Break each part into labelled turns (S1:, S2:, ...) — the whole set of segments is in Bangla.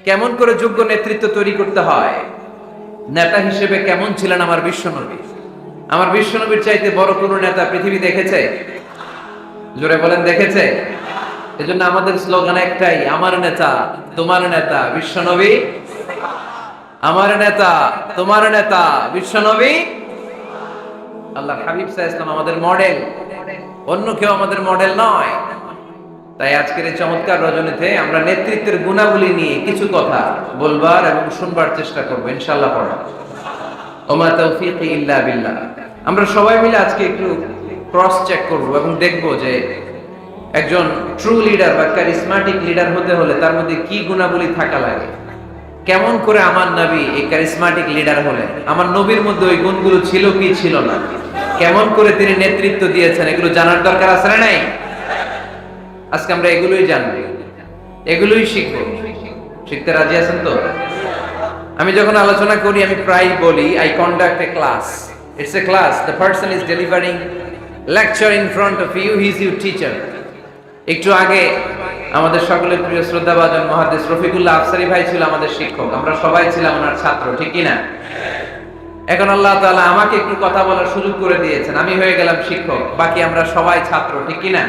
S1: কেমন করে যোগ্য নেতৃত্ব তৈরি করতে হয়, নেতা হিসেবে কেমন ছিলেন আমার বিশ্বনবী। আমার বিশ্বনবীর চাইতে বড় কোনো নেতা পৃথিবী দেখেছে? জোরে বলেন, দেখেছে? এজন্য আমাদের স্লোগান একটাই, আমার নেতা তোমার নেতা বিশ্বনবী, আমার নেতা তোমার নেতা বিশ্বনবী। আল্লাহর হাবিব সাল্লাল্লাহু আলাইহি ওয়াসাল্লাম আমাদের মডেল, অন্য কেউ আমাদের মডেল নয়। তাই আজকের এই চমৎকার রজনীতে আমরা নেতৃত্বের গুণাবলী নিয়ে কিছু কথা বলবার এবং শুনবার চেষ্টা করবো ইনশাআল্লাহ। পড়া ওমা তাওফীকি ইল্লা বিল্লাহ। আমরা সবাই মিলে আজকে একটু ক্রস চেক করব এবং দেখব যে একজন ট্রু লিডার বা ক্যারিসমাটিক লিডার হতে হলে তার মধ্যে কি গুণাবলী থাকা লাগে। কেমন করে আমার নবী এই ক্যারিসমাটিক লিডার হলেন, আমার নবীর মধ্যে ওই গুণগুলো ছিল কি ছিল না, কেমন করে তিনি নেতৃত্ব দিয়েছেন, এগুলো জানার দরকার আছে না নাই? আজকে আমরা এগুলোই জানবো, এগুলোই শিখবো। শিখতে রাজি আছেন তো? আমি যখন আলোচনা করি আমি প্রায় বলি, I conduct a class. It's a class, the person is delivering lecture in front of you, he is your teacher. একটু আগে আমাদের সকলের প্রিয় শ্রদ্ধাভাজন মুহাদ্দিস রফিকুল্লাহ আফসারী ভাই ছিল আমাদের শিক্ষক, আমরা সবাই ছিলাম ওনার ছাত্র, ঠিক কি না? এখন আল্লাহ তাআলা আমাকে একটু কথা বলার সুযোগ করে দিয়েছেন, আমি হয়ে গেলাম শিক্ষক, বাকি আমরা সবাই ছাত্র, ঠিক কি না?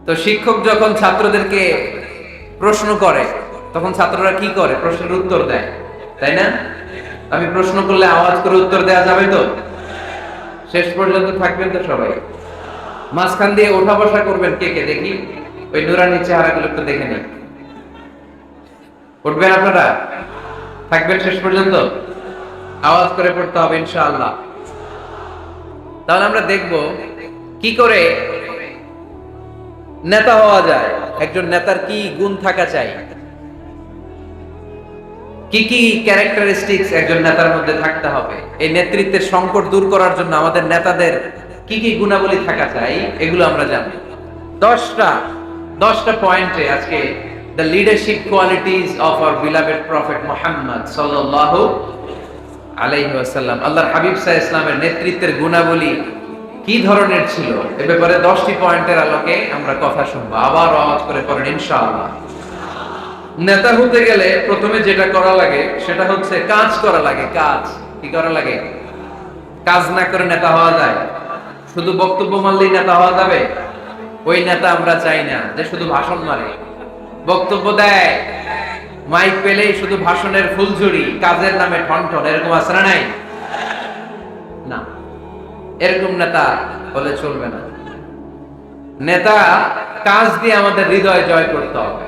S1: তো শিক্ষক যখন ছাত্রদেরকে প্রশ্ন করে তখন ছাত্ররা কি করে? প্রশ্নের উত্তর দেয়, তাই না? আমি প্রশ্ন করলে আওয়াজ করে উত্তর দেওয়া যাবে তো? শেষ পর্যন্ত থাকবেন তো সবাই? মাঝখান দিয়ে ওঠা বসা করবেন কে কে দেখি, ওই নুরানি চেহারাগুলো একটু দেখে নিই। উঠবেন আপনারা? থাকবেন শেষ পর্যন্ত? আওয়াজ করে পড়তে হবে ইনশাআল্লাহ। তাহলে আমরা দেখব কি করে নেতা হওয়া যায়, একজন নেতার কি গুণ থাকা চাই, কি কি ক্যারেক্টারিস্টিক্স একজন নেতার মধ্যে থাকতে হবে। এই নেতৃত্বের সংকট দূর করার জন্য আমাদের নেতাদের কি কি গুণাবলী থাকা চাই, এগুলো আমরা জানব। 10টা পয়েন্টে আজকে the leadership qualities of our beloved prophet Muhammad সাল্লাল্লাহু আলাইহি ওয়াসাল্লাম, আল্লাহর হাবিব সাল্লাল্লাহু আলাইহি ওয়াসাল্লামের নেতৃত্বের গুণাবলী কি ধরনের ছিল, এ ব্যাপারে 10টি পয়েন্টের আলোকে আমরা কথা শুনবো। আবার আওয়াজ করে পড়েন ইনশাআল্লাহ। নেতা হতে গেলে প্রথমে যেটা করা লাগে সেটা হচ্ছে কাজ করা লাগে। কাজ কি করা লাগে? কাজ না করে নেতা হওয়া যায়? শুধু বক্তব্য মারলেই নেতা হওয়া যাবে? ওই নেতা আমরা চাই না যে শুধু ভাষণ মারে, বক্তব্য দেয়, মাইক পেলেই শুধু ভাষণের ফুলঝুরি, কাজের নামে ঠনঠন, এরকম আছে না নাই? না, এরকম নেতা হলে চলবে না। নেতা কাজ দিয়ে আমাদের হৃদয় জয় করতে হবে।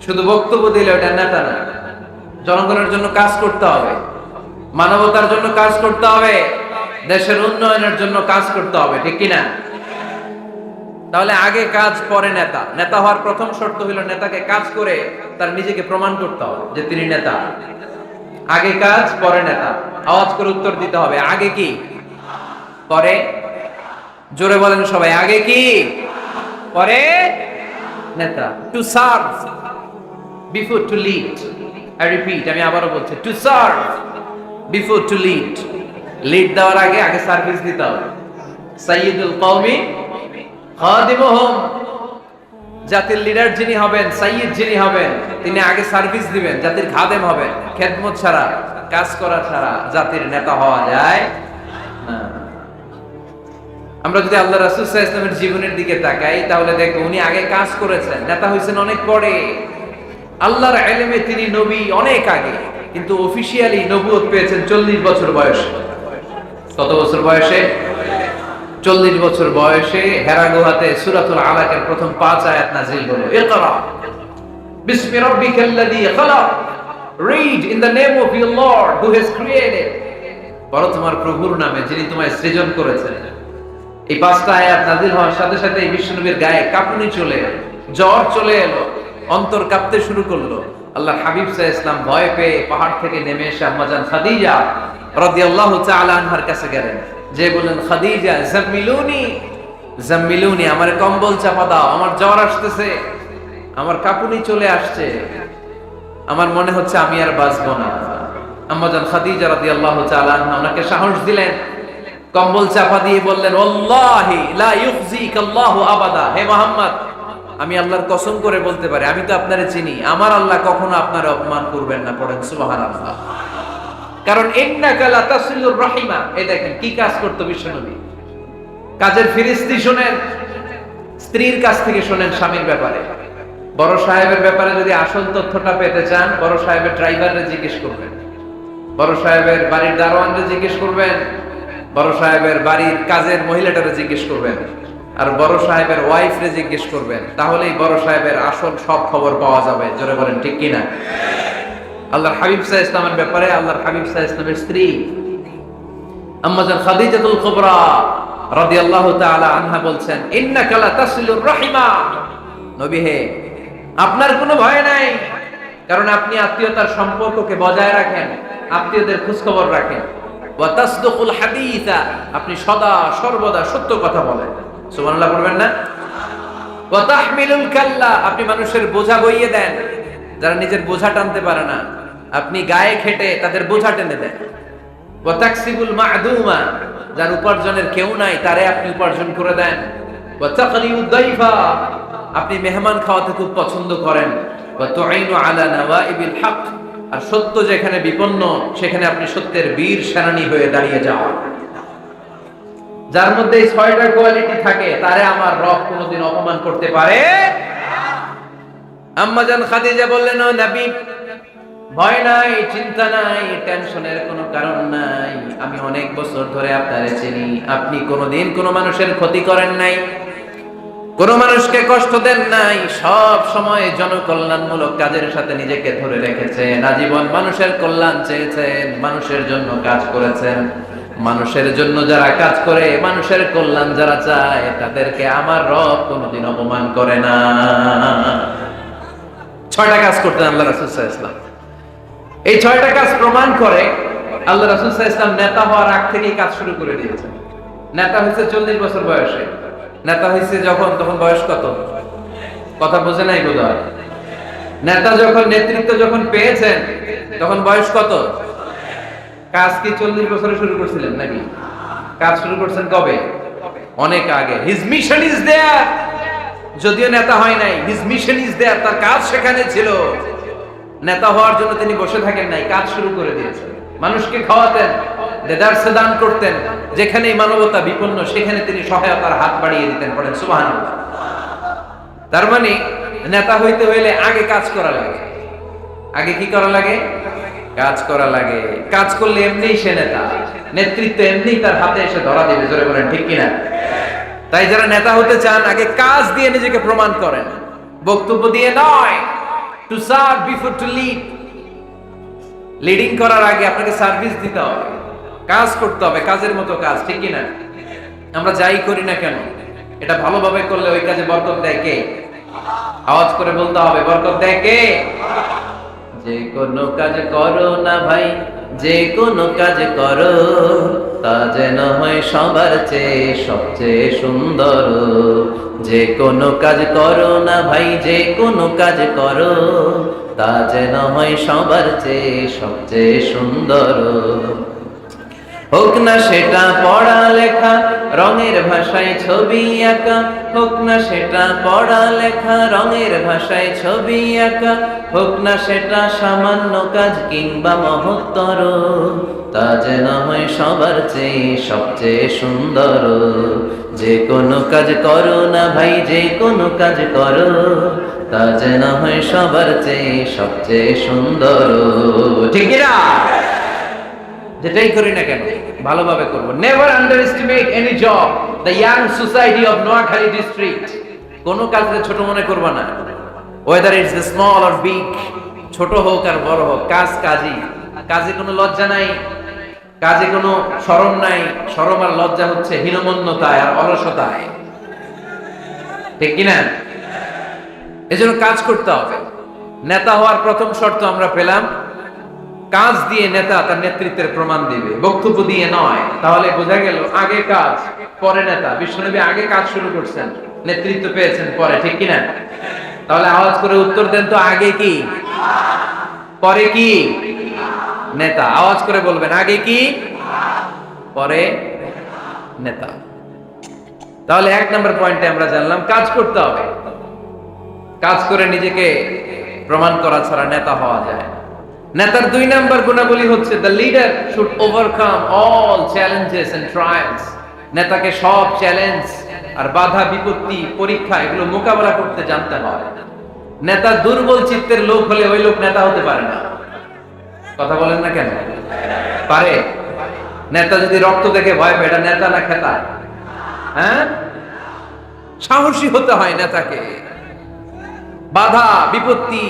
S1: শুধু বক্তব্য দিলে ওটা নেতা না। জনগণের জন্য কাজ করতে হবে, মানবতার জন্য কাজ করতে হবে, দেশের উন্নয়নের জন্য কাজ করতে হবে, ঠিক কিনা? তাহলে আগে কাজ পরে নেতা। নেতা হওয়ার প্রথম শর্ত হলো নেতাকে কাজ করে তার নিজেকে প্রমাণ করতে হবে যে তিনি নেতা। আগে কাজ পরে নেতা। আওয়াজ করে উত্তর দিতে হবে, আগে কি পরে? জোরে বলেন সবাই, আগে কি পরে নেতা। To serve before to lead. I repeat, আমি আবারও বলছি, to serve before to lead. Lead দেওয়ার আগে আগে সার্ভিস দিতে হবে। সাইয়্যিদুল কওমি খাদিমুহুম। জাতির লিডার যিনি হবেন, সাইয়্যিদ যিনি হবেন, তিনি আগে সার্ভিস দিবেন, জাতির খাদেম হবেন। খেদমত ছাড়া, কাজ করা ছাড়া জাতির নেতা হওয়া যায় না। আমরা যদি আল্লাহ রাসূল সাল্লাল্লাহু আলাইহি ওয়াসাল্লামের জীবনের দিকে তাকাই তাহলে দেখব উনি আগে কাজ করেছেন, নেতা হয়েছেন অনেক পরে। আল্লাহর ইলমে তিনি নবী অনেক আগে, কিন্তু অফিশিয়ালি নবুয়ত পেয়েছেন 40 বছর বয়সে। কত বছর বয়সে? 40 বছর বয়সে হেরা গুহাতে সূরাতুল আলাকের প্রথম 5 আয়াত নাযিল হলো। ইকরা বিসমি রাব্বিকাল্লাযী খালাক, read in the name of your lord who has created. পড়ো তোমার প্রভুর নামে যিনি তোমায় সৃজন করেছেন। এই 5টা আয়াত নাযিল হওয়ার সাথে সাথে এই বিশ্বনবীর গায়ে কাঁপুনি চলে এলো, জ্বর চলে এলো, অন্তর কাঁপতে শুরু করলো। আল্লাহর হাবিব সাল্লাল্লাহু আলাইহি ওয়াসাল্লাম ভয় পেয়ে পাহাড় থেকে নেমে এসে আম্মা জান খাদিজা রাদিয়াল্লাহু তাআলা আনহার কাছে গেলেন, যে বলেন, খাদিজা জাম্মিলুনি জাম্মিলুনি, আমার কম্বল চাপা দাও, আমার জ্বর আসতেছে, আমার কাঁপুনি চলে আসছে, আমার মনে হচ্ছে আমি আর বাঁচবো না। আম্মা জান খাদিজা রাদিয়াল্লাহু তাআলা আনহা ওনাকে সাহস দিলেন, কম্বল চাপা দিয়ে বললেন, ওয়াল্লাহি লা ইউখজিকাল্লাহু আবাদা, হে মুহাম্মদ আমি আল্লাহর কসম করে বলতে পারি, আমি তো আপনারে চিনি, আমার আল্লাহ কখনো আপনার অপমান করবেন না। পড়েন সুবহানাল্লাহ। কারণ ইন্নাকা লাতাসিলুর রাহিমা, এই দেখেন কি কাজ করতো বিশ্বনবী। কাজের ফিরিস্তি শোনেন, স্ত্রীর কাছ থেকে শোনেন স্বামীর ব্যাপারে। বড় সাহেবের ব্যাপারে যদি আসল তথ্যটা পেতে চান, বড় সাহেবের ড্রাইভাররে জিজ্ঞেস করবেন, বড় সাহেবের বাড়ির দারোয়ানরে জিজ্ঞেস করবেন, বড় সাহেবের বাড়ির কাজের মহিলাটারে জিজ্ঞেস করবেন, আর বড় সাহেবের ওয়াইফরে জিজ্ঞেস করবেন। তাহলেই বড় সাহেবের আসল সব খবর পাওয়া যাবে। জোরে বলেন ঠিক কিনা? আল্লাহর হাবিব সাল্লাল্লাহু আলাইহি ওয়াসাল্লামের ব্যাপারে আল্লাহর হাবিব সাল্লাল্লাহু আলাইহি ওয়াসাল্লামের স্ত্রী আম্মা জান খাদিজাতুল কুবরা রাদিয়াল্লাহু তাআলা আনহা বলছেন, ইন্নাকা লাতাসিলুর রাহিমা, নবী হে, আপনার কোনো ভয় নাই, কারণ আপনি আত্মীয়তার সম্পর্ককে বজায় রাখেন, আত্মীয়দের খোঁজ খবর রাখেন। ওয়া তাসদুকুল হাদিসা, আপনি সদা সর্বদা সত্য কথা বলেন। সুবহানাল্লাহ পড়বেন না? ওয়া তাহমিলুল কাল্লা, আপনি মানুষের বোঝা বইয়ে দেন, যারা নিজের বোঝা টানতে পারে না আপনি গায়ে খেটে তাদের বোঝা টেনে দেন। ওয়া তাকসিবুল মা'দুমা, যার উপার্জনের কেউ নাই তারে আপনি উপার্জন করে দেন। ওয়া তাকরিউদ দাইফা, আপনি মেহমান খাওয়াতে খুব পছন্দ করেন। ওয়া তুঈনু আলা নাওয়াইবিল হক, আর সত্য যেখানে বিপন্ন সেখানে আপনি সত্যের বীর সেনানী হয়ে দাঁড়িয়ে যান। যার মধ্যে এই 6টা কোয়ালিটি থাকে তারে আমার রব কোনোদিন অপমান করতে পারে। আম্মা জান খাদিজা বললেন, ও নবী, ভয় নাই, চিন্তা নাই, টেনশনের কোনো কারণ নাই, আমি অনেক বছর ধরে আপনারে চিনি, আপনি কোনোদিন কোনো মানুষের ক্ষতি করেন নাই, কোন মানুষকে কষ্ট দেন নাই, সব সময় জনকল্যাণমূলক কাজের সাথে নিজেকে ধরে রেখেছেন, আজীবন মানুষের কল্যাণ চেয়েছেন, মানুষের জন্য কাজ করেছেন। মানুষের জন্য যারা কাজ করে, মানুষের কল্যাণ যারা চায়, তাদেরকে আমার রব কোনোদিন অপমান করে না। 6টা কাজ করতেন আল্লাহ রাসূল সাল্লাল্লাহু আলাইহি ওয়াসাল্লাম। এই 6টা কাজ প্রমাণ করে আল্লাহ রাসূল সাল্লাল্লাহু আলাইহি ওয়াসাল্লাম নেতা হওয়ার আগ থেকেই কাজ শুরু করে দিয়েছেন। নেতা হয়েছে 40 বছর বয়সে। নেতা হয়েছে যখন, তখন বয়স কত? কথা বোঝে নাই বোধহয়। নেতা যখন, নেতৃত্ব যখন পেয়েছেন তখন বয়স কত? কাজ কি 40 বছরে শুরু করছিলেন নাকি? কাজ শুরু করছেন কবে? অনেক আগে। হিজ মিশন ইজ দেয়ার, যদিও নেতা হয় নাই, হিজ মিশন ইজ দেয়ার, তার কাজ সেখানে ছিল। নেতা হওয়ার জন্য তিনি বসে থাকেন নাই, কাজ শুরু করে দিয়েছেন। মানুষকে খাওয়াতেন, দেদারসে দান করতেন, যেখানেই মানবতা বিপন্ন সেখানে তিনি সহায়তার হাত বাড়িয়ে দিতেন। পড়েন সুবহানাল্লাহ। তার মানে নেতা হইতে হইলে আগে কাজ করা লাগে। আগে কি করা লাগে? কাজ করা লাগে। কাজ করলে এমনিই সে নেতা, নেতৃত্ব এমনিই তার হাতে এসে ধরা দেবে। জোরে বলেন ঠিক কিনা? তাই যারা নেতা হতে চান, আগে কাজ দিয়ে নিজেকে প্রমাণ করেন, বক্তব্য দিয়ে নয়। To serve before to lead. Leading করার আগে আপনাকে সার্ভিস দিতে হবে, কাজ করতে হবে, কাজের মতো কাজ। ঠিক কিনা? আমরা যাই করি না কেন, এটা ভালোভাবে করলে ওই কাজে বরকত দেয় কে? আওয়াজ করে বলতে হবে, বরকত দেয় কে? যে কোনো কাজ করো না ভাই, যে কোনো কাজ করো, তা যেন হয় সবার চেয়ে সবচেয়ে সুন্দর। যে কোনো কাজ করো না ভাই, যে কোনো কাজ করো, তা যেন হয় সবার চেয়ে সবচেয়ে সুন্দর। হোক না সেটা পড়া লেখা, রঙের ভাষায় ছবি আঁকা, হোক না সেটা পড়া লেখা, রঙের ভাষায় ছবি আঁকা, হোক না সেটা সামান্য কাজ কিংবা মহত্তর, তা যেন হয় সবার চেয়ে সবচেয়ে সুন্দর। যে কোনো কাজ করো না ভাই, যে কোনো কাজ করো, তা যেন হয় সবার চেয়ে সবচেয়ে সুন্দর। ঠিক না? যেটাই করি না কেন ভালোভাবে করব। Never underestimate any job. The young society of Noakhali district, কোন কাজকে ছোট মনে করবা না, whether it's small or big, ছোট হোক আর বড় হোক, কাজ কাজই। কাজে কোনো লজ্জা নাই, কাজে কোনো শরম নাই। শরম আর লজ্জা হচ্ছে হীনমন্যতায় আর অলসতায়। ঠিক কিনা? এজন্য কাজ করতে হবে। নেতা হওয়ার প্রথম শর্ত আমরা পেলাম, কাজ দিয়ে নেতা তার নেতৃত্বের প্রমাণ দিবে, বক্তব্য দিয়ে নয়। তাহলে বোঝা গেল আগে কাজ পরে নেতা। বিশ্বনবী আগে কাজ শুরু করছেন, নেতৃত্ব পেয়েছেন পরে। ঠিক কিনা? তাহলে আওয়াজ করে উত্তর দেন তো, আগে কি পরে কি? নেতা। আওয়াজ করে বলবেন, আগে কি পরে নেতা। তাহলে 1 নম্বর পয়েন্টে আমরা জানলাম কাজ করতে হবে। কাজ করে নিজেকে প্রমাণ করা ছাড়া নেতা হওয়া যায় না। নেতার 2 নাম্বার গুণাবলী হচ্ছে the leader should overcome all challenges and trials. নেতাকে সব চ্যালেঞ্জ আর বাধা বিপত্তি পরীক্ষা এগুলো মোকাবেলা করতে জানতে হয়। নেতা দুর্বল চিত্তের লোক হলে ওই লোক নেতা হতে পারে না। কথা বলেন না কেন? পারে? নেতা যদি রক্ত দেখে ভয় পায়, এটা নেতা না খেতা? হ্যাঁ, সাহসী হতে হয় নেতাকে। বাধা বিপত্তি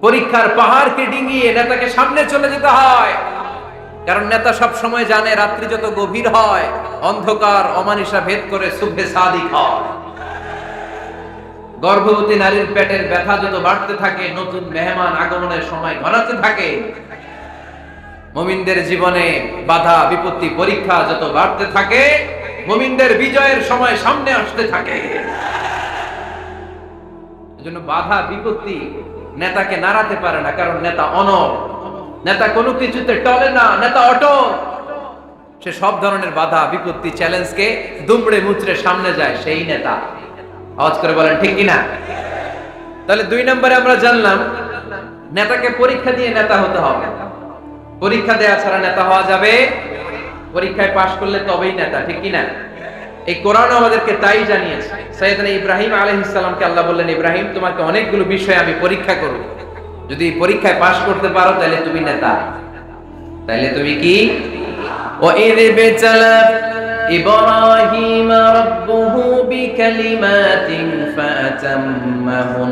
S1: পরীক্ষার পাহাড়কে ডিঙিয়ে নেতাকে সামনে চলে যেতে হয়। কারণ নেতা সব সময় জানে রাত্রি যত গভীর হয় অন্ধকার অমানিসা ভেদ করে সুবহে সাদিক হয়। গর্ভবতী নারীর পেটের ব্যথা যত বাড়তে থাকে, নতুন মেহমান আগমনের সময় ঘনাতে থাকে। মুমিনদের জীবনে বাধা বিপত্তি পরীক্ষা যত বাড়তে থাকে, মুমিনদের বিজয়ের সময় সামনে আসতে থাকে। এজন্য বাধা বিপত্তি নেতাকে নাড়াতে পারে না, কারণ নেতা অনড়। নেতা কোনো কিছুতে টলে না, নেতা অটল। সে সব ধরনের বাধা বিপত্তি চ্যালেঞ্জকে দুমড়ে মুচড়ে সামনে যায়, সেই নেতা। আওয়াজ করে বলেন ঠিক কিনা? তাহলে 2 নম্বরে আমরা জানলাম নেতাকে পরীক্ষা দিয়ে নেতা হতে হবে। পরীক্ষা দেয়া ছাড়া নেতা হওয়া যাবে? পরীক্ষায় পাশ করলে তবেই নেতা, ঠিক কিনা? এই কোরআন আমাদেরকে তাই জানিয়েছে। সাইয়েদনা ইব্রাহিম আলাইহিস সালামকে আল্লাহ বললেন, ইব্রাহিম তোমাকে অনেকগুলো বিষয় আমি পরীক্ষা করব, যদি পরীক্ষায় পাশ করতে পারো তাহলে তুমি নেতা। তাহলে তুমি কি? ওয়াইদ বিতালা ইব্রাহিম রাব্বুহু বিকালিমাতিন ফাতাম্মাহুন্না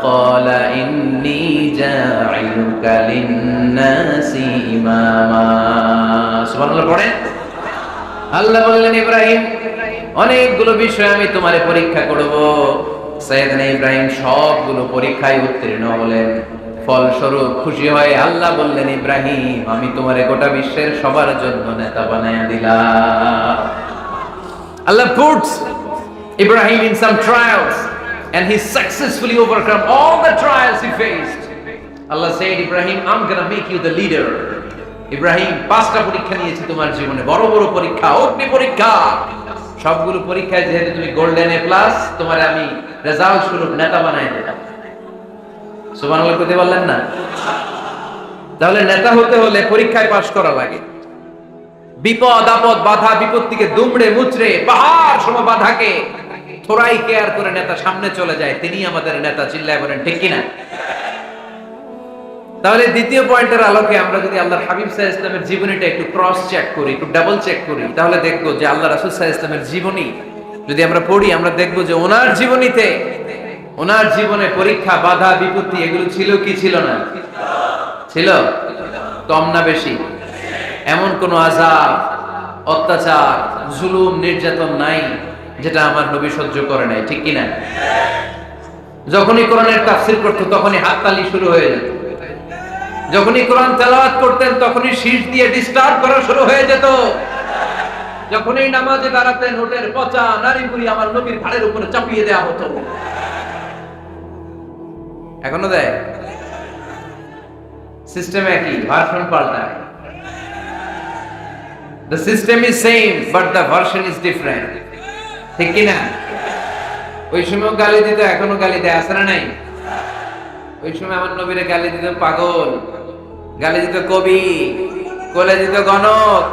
S1: ক্বালা ইন্নী জাঈলুকা লিন-নাসি ইমামা। সুবহানাল্লাহ পড়েন। আল্লাহ বললেন, ইব্রাহিম অনেকগুলো বিষয় আমি তোমারে পরীক্ষা করব। সাইয়েদনা ইব্রাহিম সবগুলো পরীক্ষায় উত্তীর্ণ হলেন। ফলস্বরূপ খুশি হয়ে আল্লাহ বললেন, ইব্রাহিম আমি তোমারে গোটা বিশ্বের সবার জন্য নেতা বানায়া দিলাম। আল্লাহ puts Ibrahim in some trials and he successfully overcome all the trials he faced. Allah said, Ibrahim, I'm gonna make you the leader. Ibrahim 5টা পরীক্ষা নিয়েছি তোমার জীবনে, বড় বড় পরীক্ষা, অগ্নি পরীক্ষা। সবগুলো পরীক্ষায় যেহেতু তুমি গোল্ডেন এ প্লাস, তোমার আমি রেজাল্ট স্বরূপ নেতা বানাই দিলাম। সুবহানাল্লাহ কইতে বললেন না? তাহলে নেতা হতে হলে পরীক্ষায় পাশ করা লাগে। বিপদ আপদ বাধা বিপত্তিকে দুমড়ে মুচড়ে পাহাড় সম বাধাকে থোড়াই কেয়ার করে নেতা সামনে চলে যায়, তিনি আমাদের নেতা। চিল্লায় বলেন ঠিক কিনা? তাহলে দ্বিতীয় পয়েন্টের আলোকে আমরা যদি আল্লাহর হাবিব সাল্লাল্লাহু আলাইহি ওয়াসাল্লামের জীবনীটা একটু ক্রস চেক করি, একটু ডাবল চেক করি, তাহলে দেখবো যে আল্লাহ রাসূল সাল্লাল্লাহু আলাইহি ওয়াসাল্লামের জীবনী যদি আমরা পড়ি, আমরা দেখবো যে ওনার জীবনীতে, ওনার জীবনে পরীক্ষা বাধা বিপত্তি এগুলো ছিল কি ছিল না? ছিল। কম না বেশি? এমন কোন আযাব অত্যাচার জুলুম নির্যাতন নাই যেটা আমার নবী সহ্য করে নাই, ঠিক কিনা? যখনই কোরআনের তাফসীর করতো তখনই হাততালি শুরু হয়ে যেত। যখনই কোরআন তেলাওয়াত করতেন তখনই শীষ দিয়ে ডিস্টার্ব করা শুরু হয়ে যেত। যখনই নামাজে দাঁড়াতেন নোটের পচা নারীপুরি আমার নবীর ঘাড়ের উপরে চাপিয়ে দেওয়া হতো। এখনো দেয়? সিস্টেম একই, ভার্সন পাল্টায়। The system is same but the version is different, ঠিক কি না? ওই সময় গালি দিত, এখনো গালি দেয়, আছে না নাই? ওই সময় আমার নবীরে গালি দিত পাগল, গালি দিত কবি, কোলে দিত গণক,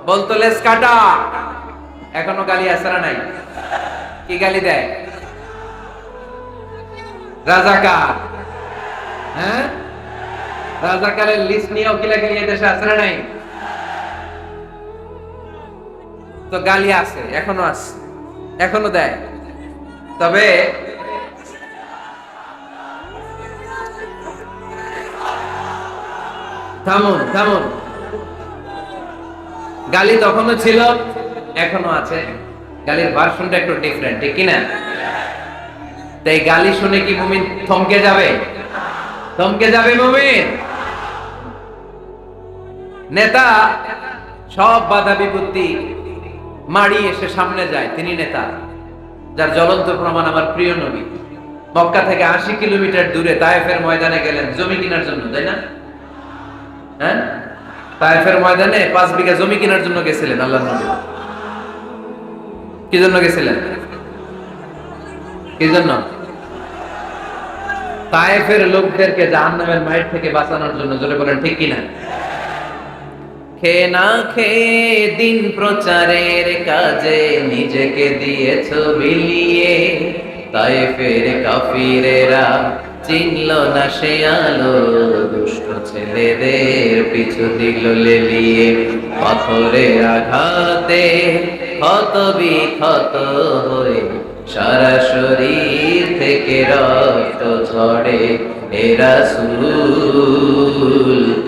S1: বলতো লেস কাটা। এখনো গালি আছে না নাই? কি গালি দেয়? রাজাকার। হ্যাঁ, রাজাকারের লিস্ট নিয়েও কিলাকিলি দেশে আছে না নাই? তো গালি আছে, এখনো আছে, এখনো দেয়। তবে থামুন থামুন, গালি তখনও ছিল, এখনো আছে। গালির ভার্সনটা একটু ডিফারেন্ট, ঠিক কিনা? তাই গালি শুনে কি মুমিন থমকে যাবে? থমকে যাবে মুমিন? নেতা সব বাধা বিপত্তি মাড়ি এসে সামনে যায়, তিনি নেতা। যার জ্বলন্ত প্রমাণ আমার প্রিয় নবী মক্কা থেকে 80 কিলোমিটার দূরে তায়েফের ময়দানে গেলেন জমি কেনার জন্য, তাই না? হ্যাঁ, তায়েফের ময়দানে 5 বিঘা জমি কেনার জন্য গেছিলেন আল্লাহর নবী। কি জন্য গেছিলেন? কি জন্য? তায়েফের লোকদেরকে জাহান্নামের মাইর থেকে বাঁচানোর জন্য, জোরে বলেন ঠিক কিনা? খেয়ে না খেয়ে দিন প্রচারের কাজে নিজেকে দিয়েছ বিলিয়ে, তায়েফের কাফিরেরা চিনল না সে আলো, দুষ্ট ছেলেদের পিছু দিল লেলিয়ে, পাথরের আঘাতে ক্ষত বিক্ষত হয়ে সারা শরীর থেকে রক্ত ঝরে। হে রাসূল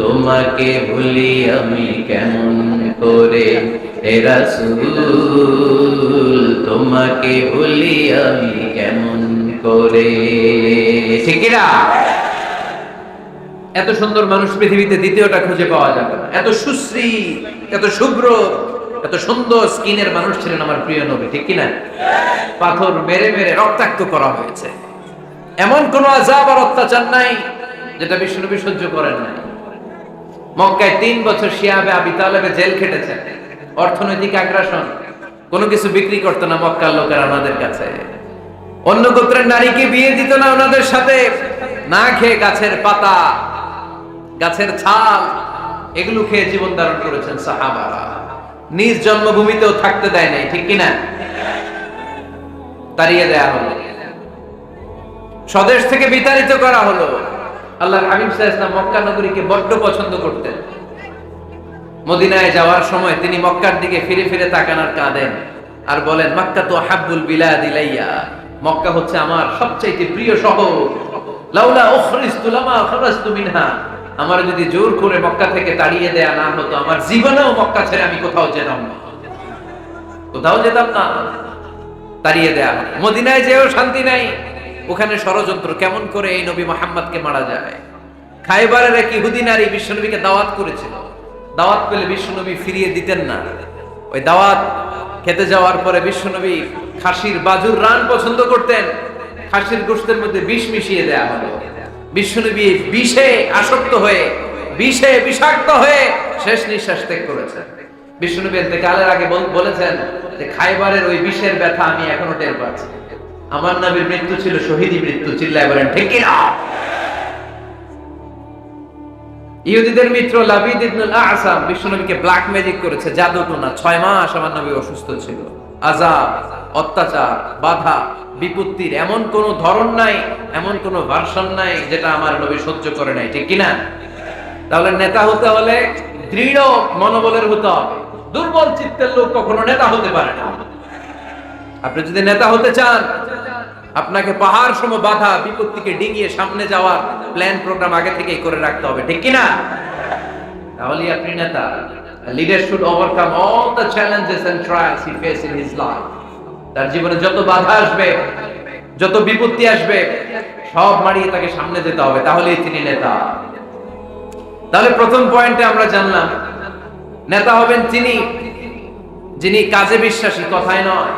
S1: তোমাকে ভুলি আমি কেমন করে, হে রাসূল তোমাকে ভুলি আমি কেমন করে। ঠিক না? এত সুন্দর মানুষ পৃথিবীতে দ্বিতীয়টা খুঁজে পাওয়া যাবে না। এত সুশ্রী, এত শুভ্র, এত সুন্দর স্কিনের মানুষ ছিলেন আমার প্রিয় নবী, ঠিক কিনা? পাথর মেরে মেরে রক্তাক্ত করা হয়েছে, এমন কোন আযাব আর অত্যাচার নাই যেটা বিশ্বনবী সহ্য করেন নাই। মক্কায় 3 বছর শিয়াবে আবি তালেবে জেল খেটেছেন, অর্থনৈতিক আগ্রাসন, কোনো কিছু বিক্রি করতো না মক্কার লোকেরা ওনাদের কাছে, অন্য গোত্রের নারীকে বিয়ে দিত না ওনাদের সাথে, না খেয়ে গাছের পাতা, গাছের ছাল এগুলো খেয়ে জীবন ধারণ করেছেন সাহাবারা। নিজ জন্মভূমিতেও থাকতে দেয় নাই, ঠিক কিনা? তাড়িয়ে দেয়া হলো, স্বদেশ থেকে বিতাড়িত করা হলো। আল্লাহর হাবিব সাল্লাল্লাহু আলাইহি ওয়াসাল্লাম মক্কা নগরীকে বড্ড পছন্দ করতেন। মদিনায় যাওয়ার সময় তিনি মক্কার দিকে ফিরে ফিরে তাকান আর কাঁদেন আর বলেন, মক্কা তো হাব্বুল বিলাদ ইলাইয়া, মক্কা হচ্ছে আমার সবচেয়ে প্রিয় শহর। লাউলা উখরিজতু লামা খারাজতু মিনহা, আমার যদি জোর করে মক্কা থেকে তাড়িয়ে দেয়া না হতো, আমার জীবনেও মক্কা ছেড়ে আমি কোথাও যেতাম না, কোথাও যেতাম না। তাড়িয়ে দেয়া হলো। মদিনায় যেও শান্তি নাই, ওখানে ষড়যন্ত্র, কেমন করে এই নবী মুহাম্মদকে মারা যায়। খায়বারের এক ইহুদি নারী বিশ্বনবীকে দাওয়াত করেছিল, দাওয়াত পেলে বিশ্বনবী ফিরিয়ে দিতেন না। ওই দাওয়াত খেতে যাওয়ার পরে বিশ্বনবী খাসির বাজুর রান পছন্দ করতেন, খাসির গোশতের মধ্যে বিষ মিশিয়ে দেয়া হলো। বিশ্বনবী বিষে আসক্ত হয়ে, বিষে বিষাক্ত হয়ে শেষ নিঃশ্বাস ত্যাগ করেছেন। বিশ্বনবী ইন্তেকালের আগে বলেছেন যে খায়বারের ওই বিষের ব্যথা আমি এখনো টের পাচ্ছি। আমার নবীর মৃত্যু ছিল শহীদি মৃত্যু, চিল্লায় বলেন ঠিক কি না? ইহুদিদের মিত্র লাবিদ ইবনুল আ'সাম বিশ্বনবীকে ব্ল্যাক ম্যাজিক করেছে, জাদু টোনা। 6 মাস আমার নবী অসুস্থ ছিল। আযাব, অত্যাচার, বাধা, বিপত্তির এমন কোন ধরন নাই, এমন কোন ভার্সন নাই যেটা আমার নবী সহ্য করে নাই, ঠিক কি না? তাহলে নেতা হতে হলে দৃঢ় মনোবলের হতে হবে। দুর্বল চিত্তের লোক কখনো নেতা হতে পারে না। আপনি যদি নেতা হতে চান, আপনাকে পাহাড় সম বাধা বিপত্তিকে ডিঙিয়ে সামনে যাওয়ার প্ল্যান প্রোগ্রাম আগে থেকেই করে রাখতে হবে, ঠিক কি না? তাহলেই আপনি নেতা। A leader should overcome all the challenges and trials he faces in his life. তার জীবনে যত বাধা আসবে, যত বিপত্তি আসবে, সব মারিয়ে তাকে সামনে যেতে হবে, তাহলেই তিনি নেতা। তাহলে প্রথম পয়েন্টে আমরা জানলাম নেতা হবেন তিনি যিনি কাজে বিশ্বাসী, কথায় নয়।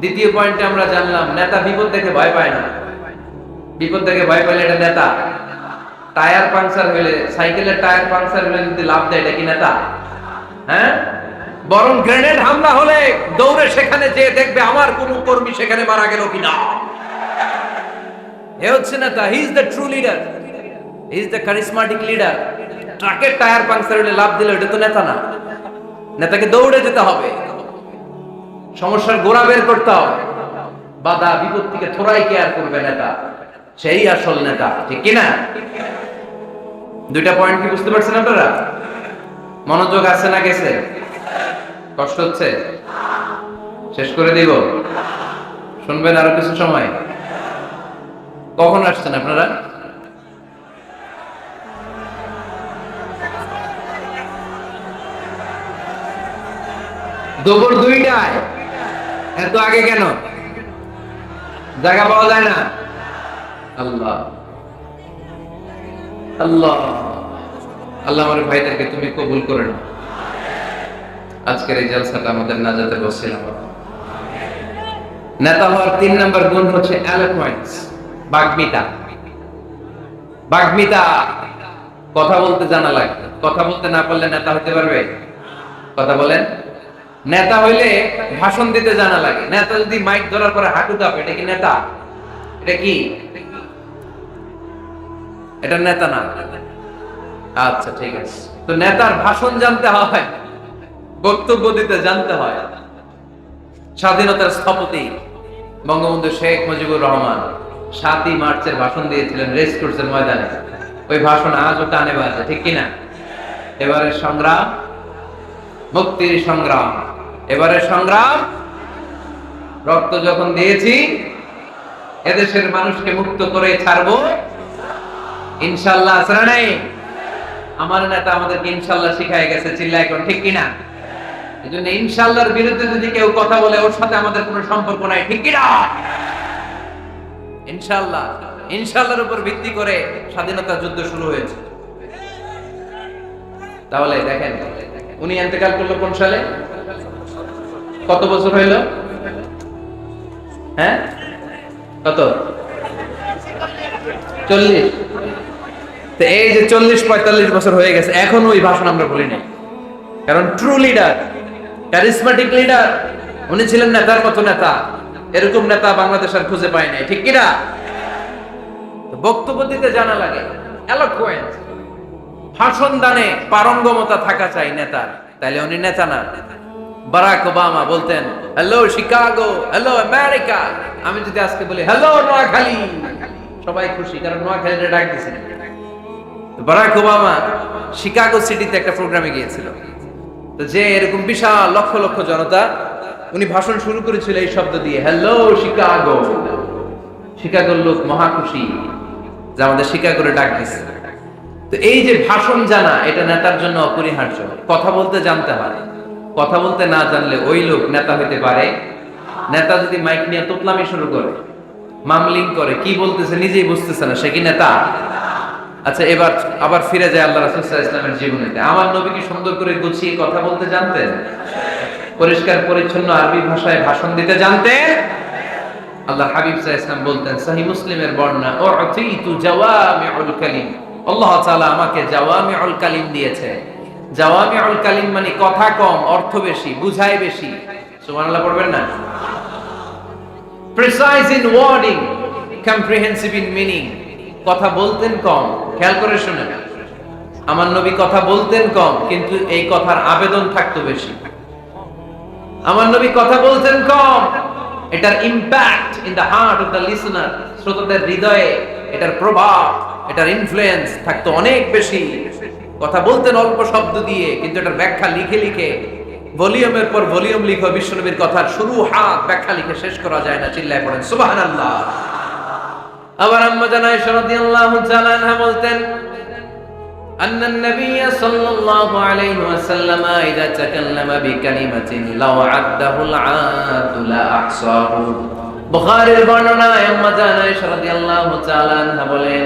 S1: দ্বিতীয় পয়েন্টে আমরা জানলাম নেতা বিপদ দেখে ভয় পায় না। বিপদ দেখে ভয় পেলে এটা নেতা। টায়ার পাংচার হলে, সাইকেলের টায়ার পাংচার হলে যদি লাভ দেয়, এটা কি নেতা? হ্যাঁ, বরং গ্রেনেড হামলা হলে দৌড়ে সেখানে যে দেখবে আমার কোন কর্মী সেখানে মারা গেল কিনা। এ হচ্ছে নেতা। He is the true leader, he is the charismatic leader. ট্রাকের টায়ার পাংচার হলে লাভ দিলে এটা তো নেতা না। নেতাকে দৌড়ে যেতে হবে, সমস্যার গোড়া বের করতে হবে, বাধা বিপত্তিকে থোড়াই কেয়ার করবে নেতা, সেই আসল নেতা, ঠিক কিনা? দুইটা পয়েন্ট কি বুঝতে পারছেন আপনারা? মনোযোগ আছে না গেছে? কষ্ট হচ্ছে? শেষ করে দিব? শুনবেন আরো কিছু সময়? কখন আসছেন আপনারা? দুপুর 2টায়। এত আগে কেন? জায়গা পাওয়া যায় না? আল্লাহ আল্লাহ আল্লাহ আমার ভাইদেরকে তুমি কবুল করে নাও। আজকের এই জলসাটা আমাদের নাজাতে বসছিলাম। নেতা হওয়ার 3 নম্বর গুণ হচ্ছে এলোকোয়েন্স, বাগ্মিতা। বাগ্মিতা, কথা বলতে জানা লাগবে। কথা বলতে না পারলে নেতা হতে পারবে? কথা বলেন। নেতা হইলে ভাষণ দিতে জানা লাগে। নেতা যদি মাইক ধরার পরে হাঁটু কাঁপে, এটা কি নেতা? এটা কি? এটা নেতা না। আচ্ছা ঠিক আছে, তো নেতার ভাষণ জানতে হয়, বক্তব্য দিতে জানতে হয়। স্বাধীনতার স্থপতি বঙ্গবন্ধু শেখ মুজিবুর রহমান 7ই মার্চের ভাষণ দিয়েছিলেন রেস কোর্সের ময়দানে। ওই ভাষণ আজও কানে বাজে, ঠিক কিনা? এবারে সংগ্রাম, মুক্তির সংগ্রাম, এবারে সংগ্রাম, রক্ত যখন দিয়েছি এদেশের মানুষকে মুক্ত করে ছাড়বো ইনশাআল্লাহ। আসরা নাই, আমার নেতা আমাদেরকে ইনশাআল্লাহ শিখায় গেছে, চিল্লায় এখন, ঠিক কিনা? এই জন্য ইনশাআল্লাহর বিরুদ্ধে যদি কেউ কথা বলে ওর সাথে আমাদের কোনো সম্পর্ক নাই, ঠিক কিনা? ইনশাআল্লাহ, ইনশাআল্লাহর উপর ভিত্তি করে স্বাধীনতা যুদ্ধ শুরু হয়েছে। তাহলে দেখেন, উনি ইন্তেকাল করলো কোন সালে? কত বছর হইল? হ্যাঁ, কত? 40। তো এই যে 40-45 বছর হয়ে গেছে, এখন ওই ভাষণ আমরা বলি নাই। কারণ ট্রু লিডার, ক্যারিসমেটিক লিডার উনি ছিলেন, নেতার মতো নেতা। এরকম নেতা বাংলাদেশ আর খুঁজে পায় নাই, ঠিক কিনা? বক্তব্য দিতে জানা লাগে, এলোকুয়েন্ট, ভাষণ দানে পারঙ্গমতা থাকা চাই নেতার, তাইলে উনি নেতা না। বারাক ওবামা বলতেন হ্যালো শিকাগো, হ্যালো আমেরিকা। আমি যদি আজকে বলি হ্যালো নোয়াখালী, সবাই খুশি, কারণ নোয়াখালীতে ডাক দিয়েছেন। বারাক ওবামা শিকাগো সিটিতে একটা প্রোগ্রামে গিয়েছিল, তো যে এরকম বিশাল লক্ষ লক্ষ জনতা, উনি ভাষণ শুরু করেছিল এই শব্দ দিয়ে, হ্যালো শিকাগো। শিকাগোর লোক মহা খুশি যে আমাদের শিকাগোরে ডাক দিচ্ছে। তো এই যে ভাষণ জানা, এটা নেতার জন্য অপরিহার্য। কথা বলতে জানতে হয়, কথা বলতে না জানলে ওই লোক নেতা হইতে পারে। নেতা যদি মাইক নিয়ে তোতলামি শুরু করে, মামলিং করে, কি বলতেছে নিজেই বুঝতেছে না, সে কি নেতা? আচ্ছা, এবার আবার ফিরে যায় আল্লাহ রাসূল সাল্লাল্লাহু আলাইহি ওয়াসাল্লামের জীবনেতে। আমার নবী কি সুন্দর করে গুছিয়ে কথা বলতে জানতেন? পরিষ্কার পরিচ্ছন্ন আরবি ভাষায় ভাষণ দিতে জানতেন। আল্লাহ হাবিব সাল্লাল্লাহু আলাইহি ওয়াসাল্লাম বলতেন, সহিহ মুসলিমের বর্ণনা, উতিতু জাওয়ামিউল কালিম, আল্লাহ তাআলা আমাকে জাওয়ামিউল কালিম দিয়েছে। জাওয়ামিউল কালিম মানে কথা কম, অর্থ বেশি, বুঝায় বেশি। সুবহানাল্লাহ পড়বেন না? Precise in wording, comprehensive in meaning. কথা বলতেন কম, খেয়াল করে শুনেন, আমার নবী কথা বলতেন কম, কিন্তু এই কথার আবেদন থাকতো বেশি। আমার নবী কথা বলতেন কম, এটার impact in the heart of the listener, শ্রোতাদের হৃদয়ে এটার প্রভাব, এটার ইনফ্লুয়েন্স থাকতো অনেক বেশি। কথা বলতেন অল্প শব্দ দিয়ে, কিন্তু এটার ব্যাখ্যা লিখে লিখে, ভলিউমের পর ভলিউম লিখো। বিশ্বনবীর কথার শুরু হাত ব্যাখ্যা লিখে শেষ করা যায় না, চিল্লায় পড়েন সুবহানাল্লাহ। আবার আম্মা জান আয়েশা রাদিয়াল্লাহু তাআলা আনহা বলতেন, أن النبي صلى الله عليه وسلم إذا تكلم بكلمة لو عده العاد لأحصاه। বুখারীর বর্ণনায় আম্মা জান আয়েশা রাদিয়াল্লাহু তাআলা আনহা বলেন,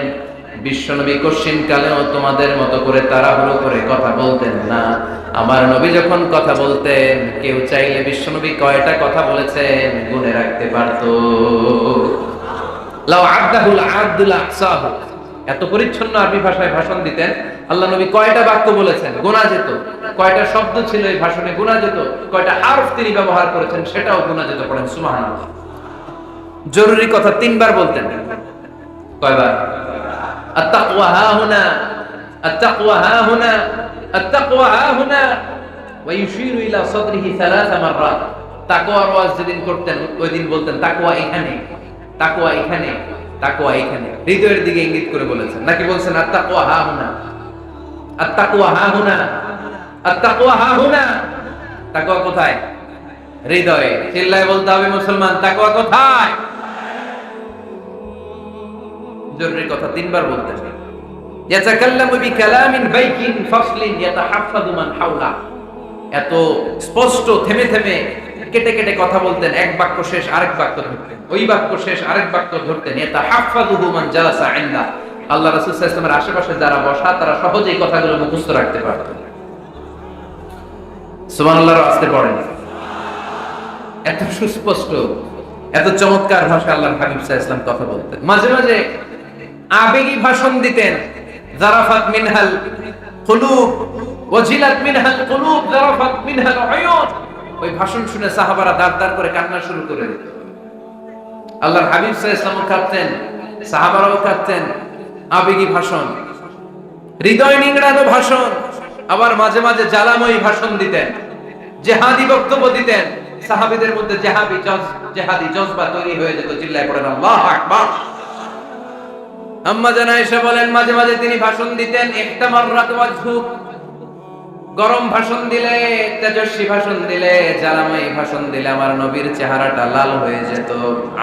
S1: বিশ্বনবী কোশ্চিন কালেও তোমাদের মতো করে তাড়াহুড়ো করে কথা বলতেন না। আমার নবী যখন কথা বলতেন, কেউ চাইলে বিশ্বনবী কয়টা কথা বলেছেন গুনে রাখতে পারতো। লাউ আদাহুল আদুল আকসাহু, এত পরিচ্ছন্ন আরবি ভাষায় ভাষণ দিতেন। আল্লাহ নবী কয়টা বাক্য বলেছেন গোনা যেত, কয়টা শব্দ ছিল এই ভাষণে গোনা যেত, কয়টা হারফ তিনি ব্যবহার করেছেন সেটাও গোনা যেত। পড়েন সুবহানাল্লাহ। জরুরি কথা 3 বার বলতেন। কয়বার? আত-তাকওয়া হাহুনা, আত-তাকওয়া হাহুনা, আত-তাকওয়া হাহুনা, ওয়া ইউশিরু ইলা সাদরিহি 3 মাররাত। তাকওয়ার ওয়াজ যেদিন করতেন ওই দিন বলতেন তাকওয়া এখানে, তাকওয়া এখানে, তাকওয়া এখানে, হৃদয়ের দিকে ইঙ্গিত করে বলেছেন। নাকি বলছেন আত-তাকওয়া হাহুনা, আত-তাকওয়া হাহুনা, আত-তাকওয়া হাহুনা? তাকওয়া কোথায়? হৃদয়ে। চিল্লায় বলতে হবে মুসলমান, তাকওয়া কোথায়? জরুরি কথা 3 বার বলতেন। ইয়াতাকাল্লামু বিকালামিন বাইকিন ফাসলিন ইয়াতাহাফফাযু মান হাওলা। এত স্পষ্ট, থেমে থেমে, কেটে কেটে কথা বলতেন। এক বাক্য শেষ আরেক বাক্য ধরতেন, ওই বাক্য শেষ আরেক বাক্য ধরতেন। ইয়াতাহাফফাযু মান জালাসা ইনদা। আল্লাহ রাসূল সাল্লাল্লাহু আলাইহি ওয়াসাল্লামের আশেপাশে যারা বসা তারা সহজেই কথাগুলো মুখস্থ রাখতে পারত। সুবহানাল্লাহ, আস্তে পড়েন। এত সুস্পষ্ট, এত চমৎকার ভাষা আল্লাহর হাবিব সাল্লাল্লাহু আলাইহি ওয়াসাল্লাম কথা বলতেন। মাঝে মাঝে আবেগী ভাষণ দিতেন। জারাফাত মিনহাল কুলুব ওয়াজিলাত মিনহাল কুলুব জারাফাত মিনহাল উয়ুন। ওই ভাষণ শুনে সাহাবারা দাঁড় করে কান্না শুরু করে দিত। আল্লাহর হাবিব সাল্লাল্লাহু আলাইহি ওয়াসাল্লাম কাঁদতেন, সাহাবারাও কাঁদতেন। আবেগী ভাষণ, হৃদয় নিংড়ানো ভাষণ, আবার মাঝে মাঝে জ্বালাময়ী ভাষণ দিতেন, জেহাদি বক্তব্য দিতেন। সাহাবীদের মধ্যে জেহাদি জজবা তৈরি হয়ে যেত। চিল্লায় পড়েন আল্লাহু আকবার। আম্মা জান আয়েশা বলেন মাঝে মাঝে তিনি ভাষণ দিতেন, একটা মাররাত ওয়াজহু, গরম ভাষণ দিলে, তেজস্বী ভাষণ দিলে, জ্বালাময়ী ভাষণ দিলে আমার নবীর চেহারাটা লাল হয়ে যেত।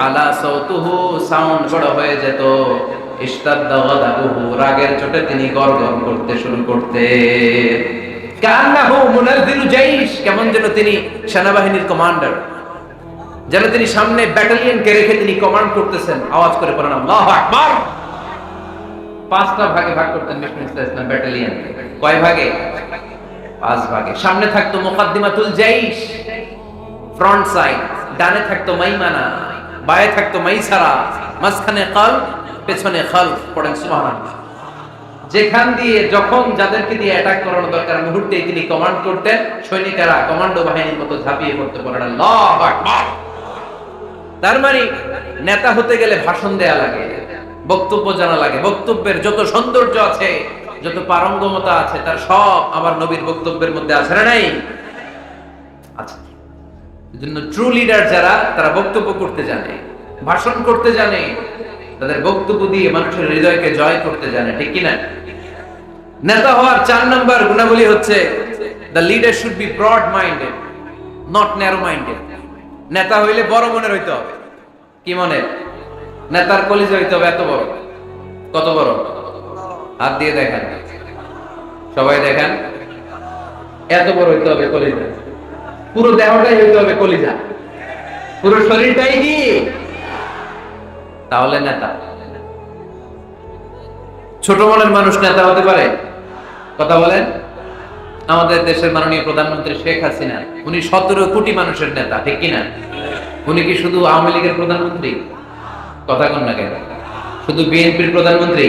S1: আলা সাউতুহু, সাউন্ড বড় হয়ে যেত। ইশতাদ্দা গাদাবুহু, রাগের চোটে তিনি গর্জন করতে শুরু করতেন। কান্নাহু মুনাজ্জিলু জাইশ, কেমন যেন তিনি সেনাবাহিনীর কমান্ডার, যেন তিনি সামনে ব্যাটালিয়নকে রেখে তিনি কমান্ড করতেছেন। আওয়াজ করে পড়েন আল্লাহু আকবার। 5টা ভাগে ভাগ করতেন বিষ্ণু ইসলাম ব্যাটালিয়ন। কয় ভাগে? 5 ভাগে। সামনে থাকতো মুকাদ্দিমাতুল জাইশ, ফ্রন্ট সাইড, ডানে থাকতো মাইমানা, বায়ে থাকতো মাইসারা, মাঝখানে কলব, পেছনে খালফ। পড়েন সুবহানাল্লাহ। যেখান দিয়ে যখন যাদেরকে দিয়ে অ্যাটাক করানো দরকার মুহূর্তেই তিনি কমান্ড করতেন, সৈনিকেরা কমান্ডো বাহিনীর মতো ঝাঁপিয়ে পড়তে পারেন আল্লাহু আকবার। তার মানে নেতা হতে গেলে ভাষণ দেয়া লাগে, বক্তব্য জানা লাগে। বক্তব্যের যত সৌন্দর্য আছে, যত পারঙ্গমতা আছে, তার সব আমার নবীর বক্তব্যের মধ্যে আছে না নাই? আচ্ছা, এজন্য ট্রু লিডার যারা, তারা বক্তব্য করতে জানে, ভাষণ করতে জানে, তাদের বক্তব্য দিয়ে মানুষের হৃদয়কে জয় করতে জানে, ঠিক কিনা? নেতা হওয়ার 4 নাম্বার গুণাবলী হচ্ছে the leader should be broad minded, not narrow minded. নেতা হইলে বড় মনের হইতে হবে। কি মনের? নেতার কলিজা হইতে হবে এত বড়। কত বড়? হাত দিয়ে দেখেন, সবাই দেখেন, এত বড় হইতে হবে কলিজা। পুরো দেহটাই হইতে হবে কলিজা, পুরো শরীরটাই কি? তাহলে নেতা। ছোট মনের মানুষ নেতা হতে পারে? কথা বলেন। আমাদের দেশের মাননীয় প্রধানমন্ত্রী শেখ হাসিনা, উনি 17 কোটি মানুষের নেতা, ঠিক কিনা? উনি কি শুধু আওয়ামী লীগের প্রধানমন্ত্রী? কথা কন না কেন? শুধু বিএনপির প্রধানমন্ত্রী?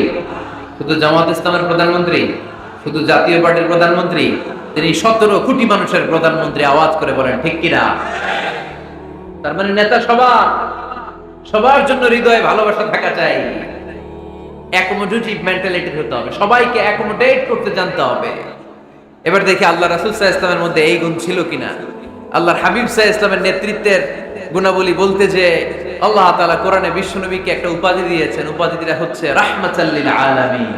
S1: শুধু জামাত ইসলামের প্রধানমন্ত্রী? শুধু জাতীয় পার্টির প্রধানমন্ত্রী? তিনি 17 কোটি মানুষের প্রধানমন্ত্রী। আওয়াজ করে বলেন ঠিক কিনা? তার মানে নেতা সবার জন্য হৃদয়ে ভালোবাসা থাকা চাই, অ্যাকোমোডেটিভ মেন্টালিটি হতে হবে, সবাইকে অ্যাকোমোডেট করতে জানতে হবে। এবার দেখি আল্লাহ রাসূল সাল্লাল্লাহু আলাইহি ওয়াসাল্লামের মধ্যে এই গুণ ছিল কিনা। আল্লাহর হাবিব সাল্লাল্লাহু আলাইহি ওয়াসাল্লামের নেতৃত্বের গুণাবলী বলতে যে আল্লাহ তাআলা কোরআনে বিশ্বনবীকে একটা উপাধি দিয়েছেন। উপাধিটা হচ্ছে রাহমাতাল লিল আলামিন।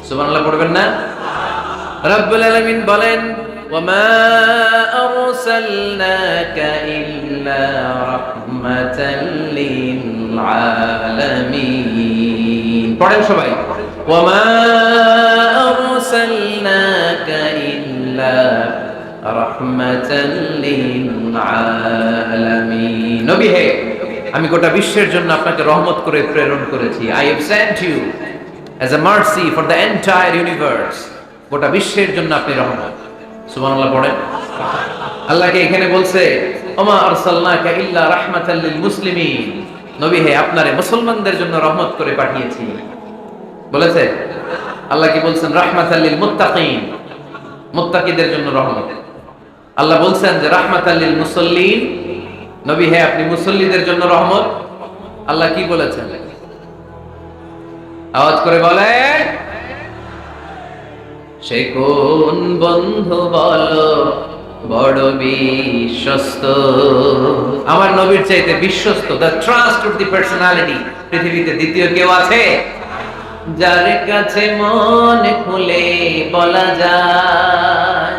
S1: সুবহানাল্লাহ পড়বেন না? রব্বুল আলামিন বলেন ওয়ামা আরসালনাকা ইল্লা রাহমাতাল লিল আলামিন। পড়েন সবাই, ওয়ামা আরসালনাকা ইল্লা রাহমাতাল লিল আলামিন। নবী হে, আমি গোটা বিশ্বের জন্য আপনাকে রহমত করে প্রেরণ করেছি। I have sent you as a mercy for the entire universe. গোটা বিশ্বের জন্য আপনি রহমত। সুবহানাল্লাহ পড়েন। আল্লাহকে এখানে বলছে ওমা আরসালনাকা ইল্লা রাহমাতাল লিল মুসলিমিন। নবী হে, আপনারে মুসলমানদের জন্য রহমত করে পাঠিয়েছি বলেছে। আল্লাহ কি বলছেন? রাহমাতাল লিল মুত্তাকিন, মুত্তাকিদের জন্য রহমত। আল্লাহ বলছেন যে রাহমাতাল লিল মুসাল্লিন, নবী হে আপনি মুসল্লিদের জন্য রহমত। আল্লাহ কি বলেছেন? আওয়াজ করে বলেন। সে কোন বন্ধু বলো বড় বিশ্বস্ত? আমার নবীর চাইতে বিশ্বস্ত, the trust of the personality, পৃথিবীতে দ্বিতীয় কেউ আছে? যার কাছে মন খুলে বলা যায়,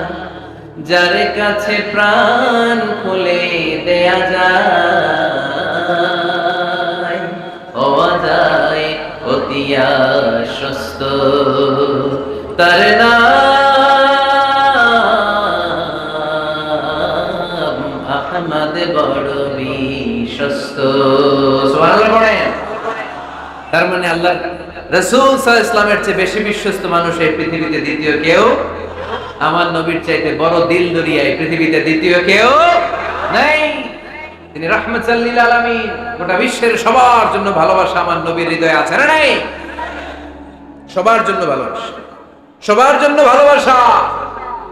S1: যার কাছে প্রাণ খুলে দেয়া যায়, হওয়া যায় অতি আশ্বস্ত, তার নাম আহমদ বড় বিশ্বস্ত। সুবহানাল্লাহ পড়েন। তার মানে আল্লাহ রাসূল সাল্লাল্লাহু আলাইহি ওয়াসাল্লামের চেয়ে বেশি বিশ্বস্ত মানুষ এই পৃথিবীতে দ্বিতীয় কেউ, আমার নবীর চাইতে বড় দিল দরিয়া এই পৃথিবীতে দ্বিতীয় কেউ নাই। তিনি রাহমাতাল লিল আলামিন, গোটা বিশ্বের সবার জন্য ভালোবাসা আমার নবীর হৃদয়ে আছে না নাই? সবার জন্য ভালোবাসা, সবার জন্য ভালোবাসা।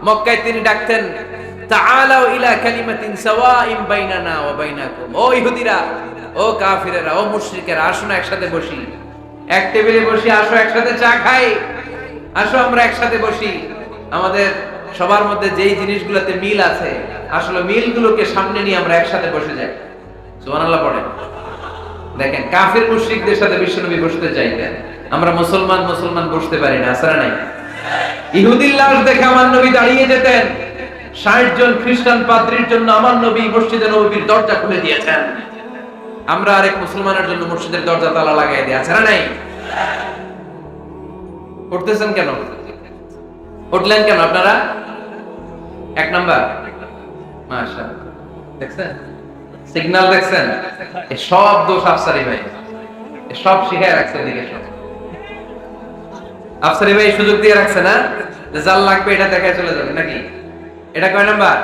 S1: মক্কায় তিনি ডাকতেন তাআলাউ ইলা কালিমাতিন সাওয়াইন বাইনানা ওয়া বাইনাকুম। ও ইহুদিরা, ও কাফিরেরা, ও মুশরিকেরা, আসুন একসাথে বসি। এক টেবিলে বসি, আসো একসাথে চা খাই, আসো আমরা একসাথে বসি। আমাদের সবার মধ্যে যেই জিনিসগুলোতে মিল আছে, আসলে মিলগুলোকে সামনে নিয়ে আমরা একসাথে বসে যাই। সুবহানাল্লাহ পড়েন। দেখেন কাফির মুশরিকদের সাথে বিশ্বনবী বসতে চাইতেন, আমরা মুসলমান বসতে পারি না, আসলে নাই। ইহুদির লাশ দেখে আমার নবী দাঁড়িয়ে যেতেন, ৬০ জন খ্রিস্টান পাদ্রীর জন্য আমার নবী মসজিদে নববীর দরজা খুলে দিয়েছেন। আমরা আরেক মুসলমানের জন্য মসজিদের দরজা তালা লাগাই দিই, আছে না নাই? করতেছেন কেন? উঠলেন কেন আপনারা? এক নাম্বার, মাশাআল্লাহ, দেখছেন সিগন্যাল, দেখছেন এই সব দোষ আফসারি ভাই, সব শিখে রাখছে দিকে সব। আফসারি ভাই সুযোগ দিয়ে রাখছে না, যে জাল লাগবে এটা দেখায় চলে যাবে নাকি? এটা কয় নাম্বার?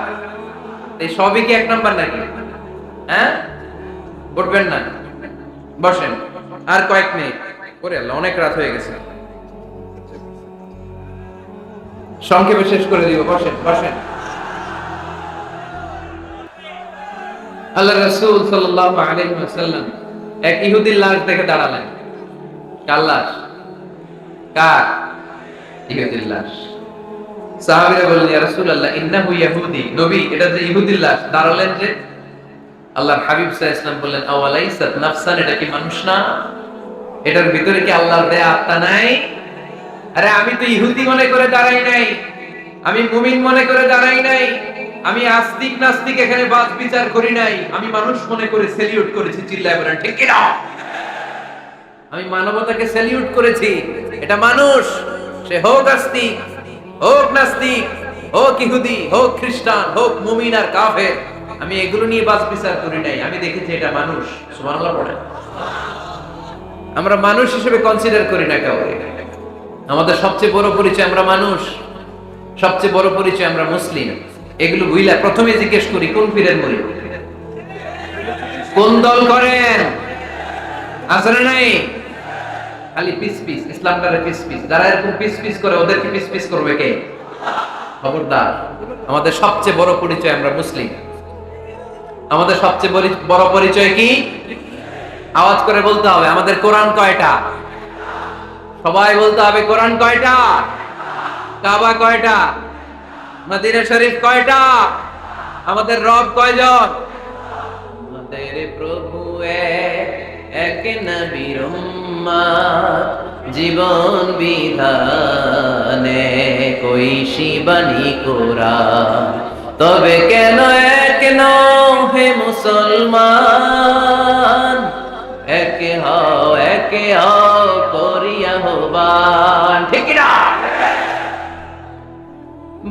S1: এই সবই কি এক নাম্বার নাকি? হ্যাঁ, উঠবেন না, বসেন আর কয়েক মিনিট করে, আল্লাহ অনেক রাত হয়ে গেছে, সংক্ষেপে শেষ করে দিব। বসেন বসেন। আল্লাহ রাসূল সাল্লাল্লাহু আলাইহি ওয়াসাল্লাম এক ইহুদির লাশ দেখে দাঁড়ালেন। কার লাশ? কার? ইহুদির লাশ। সাহাবীরা বললেন, ইয়া রাসূলুল্লাহ ইন্নাহু ইয়াহুদি, নবী এটা যে ইহুদির লাশ। দাঁড়ালেন যে, আল্লাহর হাবিব সাল্লাল্লাহু আলাইহি ওয়াসাল্লাম বললেন, আওয়ালাইসাত নাফসান, এটা কি মানুষ না? এটার ভিতরে কি আল্লাহর দেয়া আত্মা নাই? আরে আমি তো ইহুদি মনে করে দাঁড়াই নাই, আমি মুমিন মনে করে দাঁড়াই নাই, আমি আস্তিক নাস্তিক এখানে বাদ বিচার করি নাই, আমি মানুষ মনে করে সেলিউট করেছি। চিল্লায় বলেন ঠিক কি না? আমি মানবতাকে সেলিউট করেছি। এটা মানুষ, সে হোক আস্তিক, হোক নাস্তিক, হোক ইহুদি, হোক খ্রিস্টান, হোক মুমিন আর কাফের, আমি এগুলো নিয়ে বাদ বিচার করি নাই। আমি দেখেছি এটা মানুষ। সুবহানাল্লাহ পড়েন। আমরা মানুষ হিসেবে কনসিডার করি না কাউকে। আমাদের সবচেয়ে বড় পরিচয় আমরা মানুষ, সবচেয়ে বড় পরিচয় আমরা মুসলিম। এগুলো বুঝলা প্রথমে জিজ্ঞেস করি, কোন পীরের মুরিদ, কোন দল করেন? আসলে নাই খালি পিস পিস, ইসলামটারে পিস পিস। যারা এরকম পিস পিস করে ওদেরকে পিস পিস করবে কে? খবরদার। আমাদের সবচেয়ে বড় পরিচয় আমরা মুসলিম। আমাদের সবচেয়ে বড় পরিচয় কি? আওয়াজ করে বলতে হবে, আমাদের কোরআন কয়টা? সবাই বলতে হবে, কোরআন কয়টা? কাবা কয়টা? মদিনা শরীফ কয়টা? আমাদের রব কয়জন? আমাদের প্রভু এক নবীর উম্মত, জীবন বিধানে কইসি বাণী কোরআন। তবে কেন এক নও হে মুসলমান, একে হও করিয়া হবান। ঠিক না?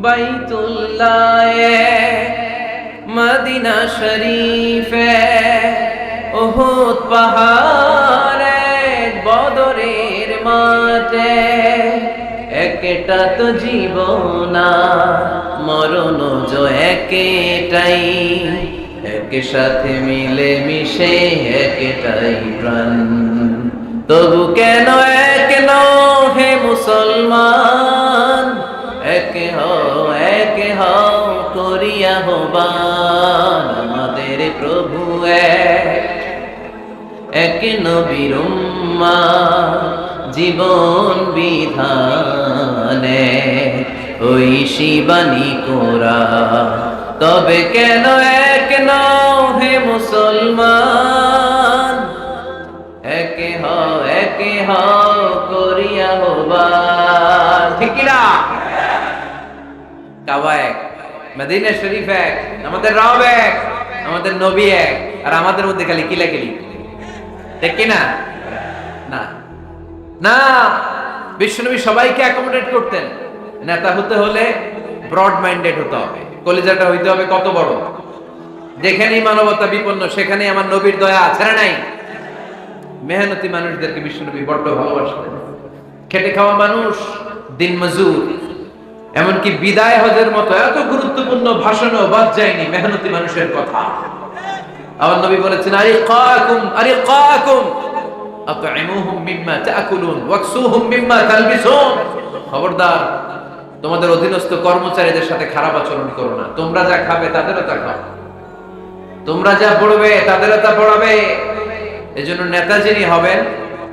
S1: বাইতুল্লাহ মদিনা শরীফে, উহুদ পাহাড়ে, বদরের মাঠে, একটা তো জীবন, মরণ যে একটাই, একসাথে মিলে মিশে একটাই প্রাণ। তবু কেন এক নও হে মুসলমান, এক হও করিয়া হবান। আমাদের প্রভু এক নবীর উম্মত, জীবন বিধানে ওই শিবানী কোরআন। তবে কেন এক নও হে মুসলমান, এক হও করিয়া হবান। ঠিক না? কাবা এক, মদিনা শরীফ এক, আমাদের রব এক, আমাদের নবী এক, আর আমাদের মধ্যে খালি কিলাকিলি। ঠিক কি না? না না, বিশ্বনবী সবাইকে অ্যাকোমোডেট করতেন। নেতা হতে হলে ব্রড মাইন্ডেড হতে হবে, কলিজাটা হইতে হবে কত বড়। যেখানেই মানবতা বিপন্ন সেখানেই আমার নবীর দয়া আছে না নাই? মেহনতি মানুষদেরকে বিশ্বনবী বড্ড ভালোবাসতেন। খেটে খাওয়া মানুষ, দিন মজুর, এমনকি বিদায় হজের মতো এত গুরুত্বপূর্ণ ভাষণও বাদ যায়নি মেহনতি মানুষের কথা। আমার নবী বলেছেন, আরিকাকুম আতঈমুহুম মিম্মা তাকুলুন ওয়াকসুহুম মিম্মা তালবিসুন। খবরদার, তোমাদের অধীনস্থ কর্মচারীদের সাথে খারাপ আচরণ করো না। তোমরা যা খাবে তাদেরও তা খাও, তোমরা যা পড়বে তাদেরও তা পড়াবে। এজন্য নেতা যিনি হবেন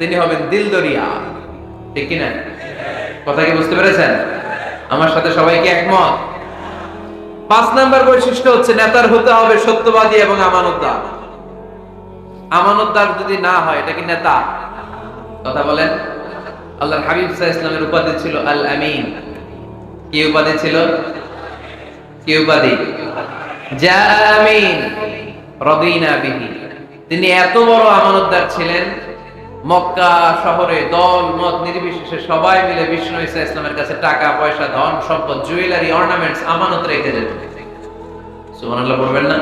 S1: তিনি হবেন দিলদরিয়া। ঠিক কিনা? কথা কি বুঝতে পেরেছেন? আমার সাথে সবাইকে একমত? 5 নাম্বার বৈশিষ্ট্য হচ্ছে নেতার হতে হবে সত্যবাদী এবং আমানতদার। আমানতদার যদি না হয় এটা কি নেতা? কথা বলেন। আল্লাহর হাবিব সাল্লাল্লাহু আলাইহি ওয়াসাল্লামের উপাধি ছিল আল আমিন। কি উপাধি ছিল? কি উপাধি? জামিন রাদিনা বিহি। তিনি এত বড় আমানতদার ছিলেন, মক্কা শহরে দল মত নির্বিশেষে সবাই মিলে বিষ্ণু ঈসা ইসলামের কাছে টাকা পয়সা ধন সম্পদ জুয়েলারি অর্নামেন্টস আমানত রেখে যেত। সুবহানাল্লাহ পড়বেন না?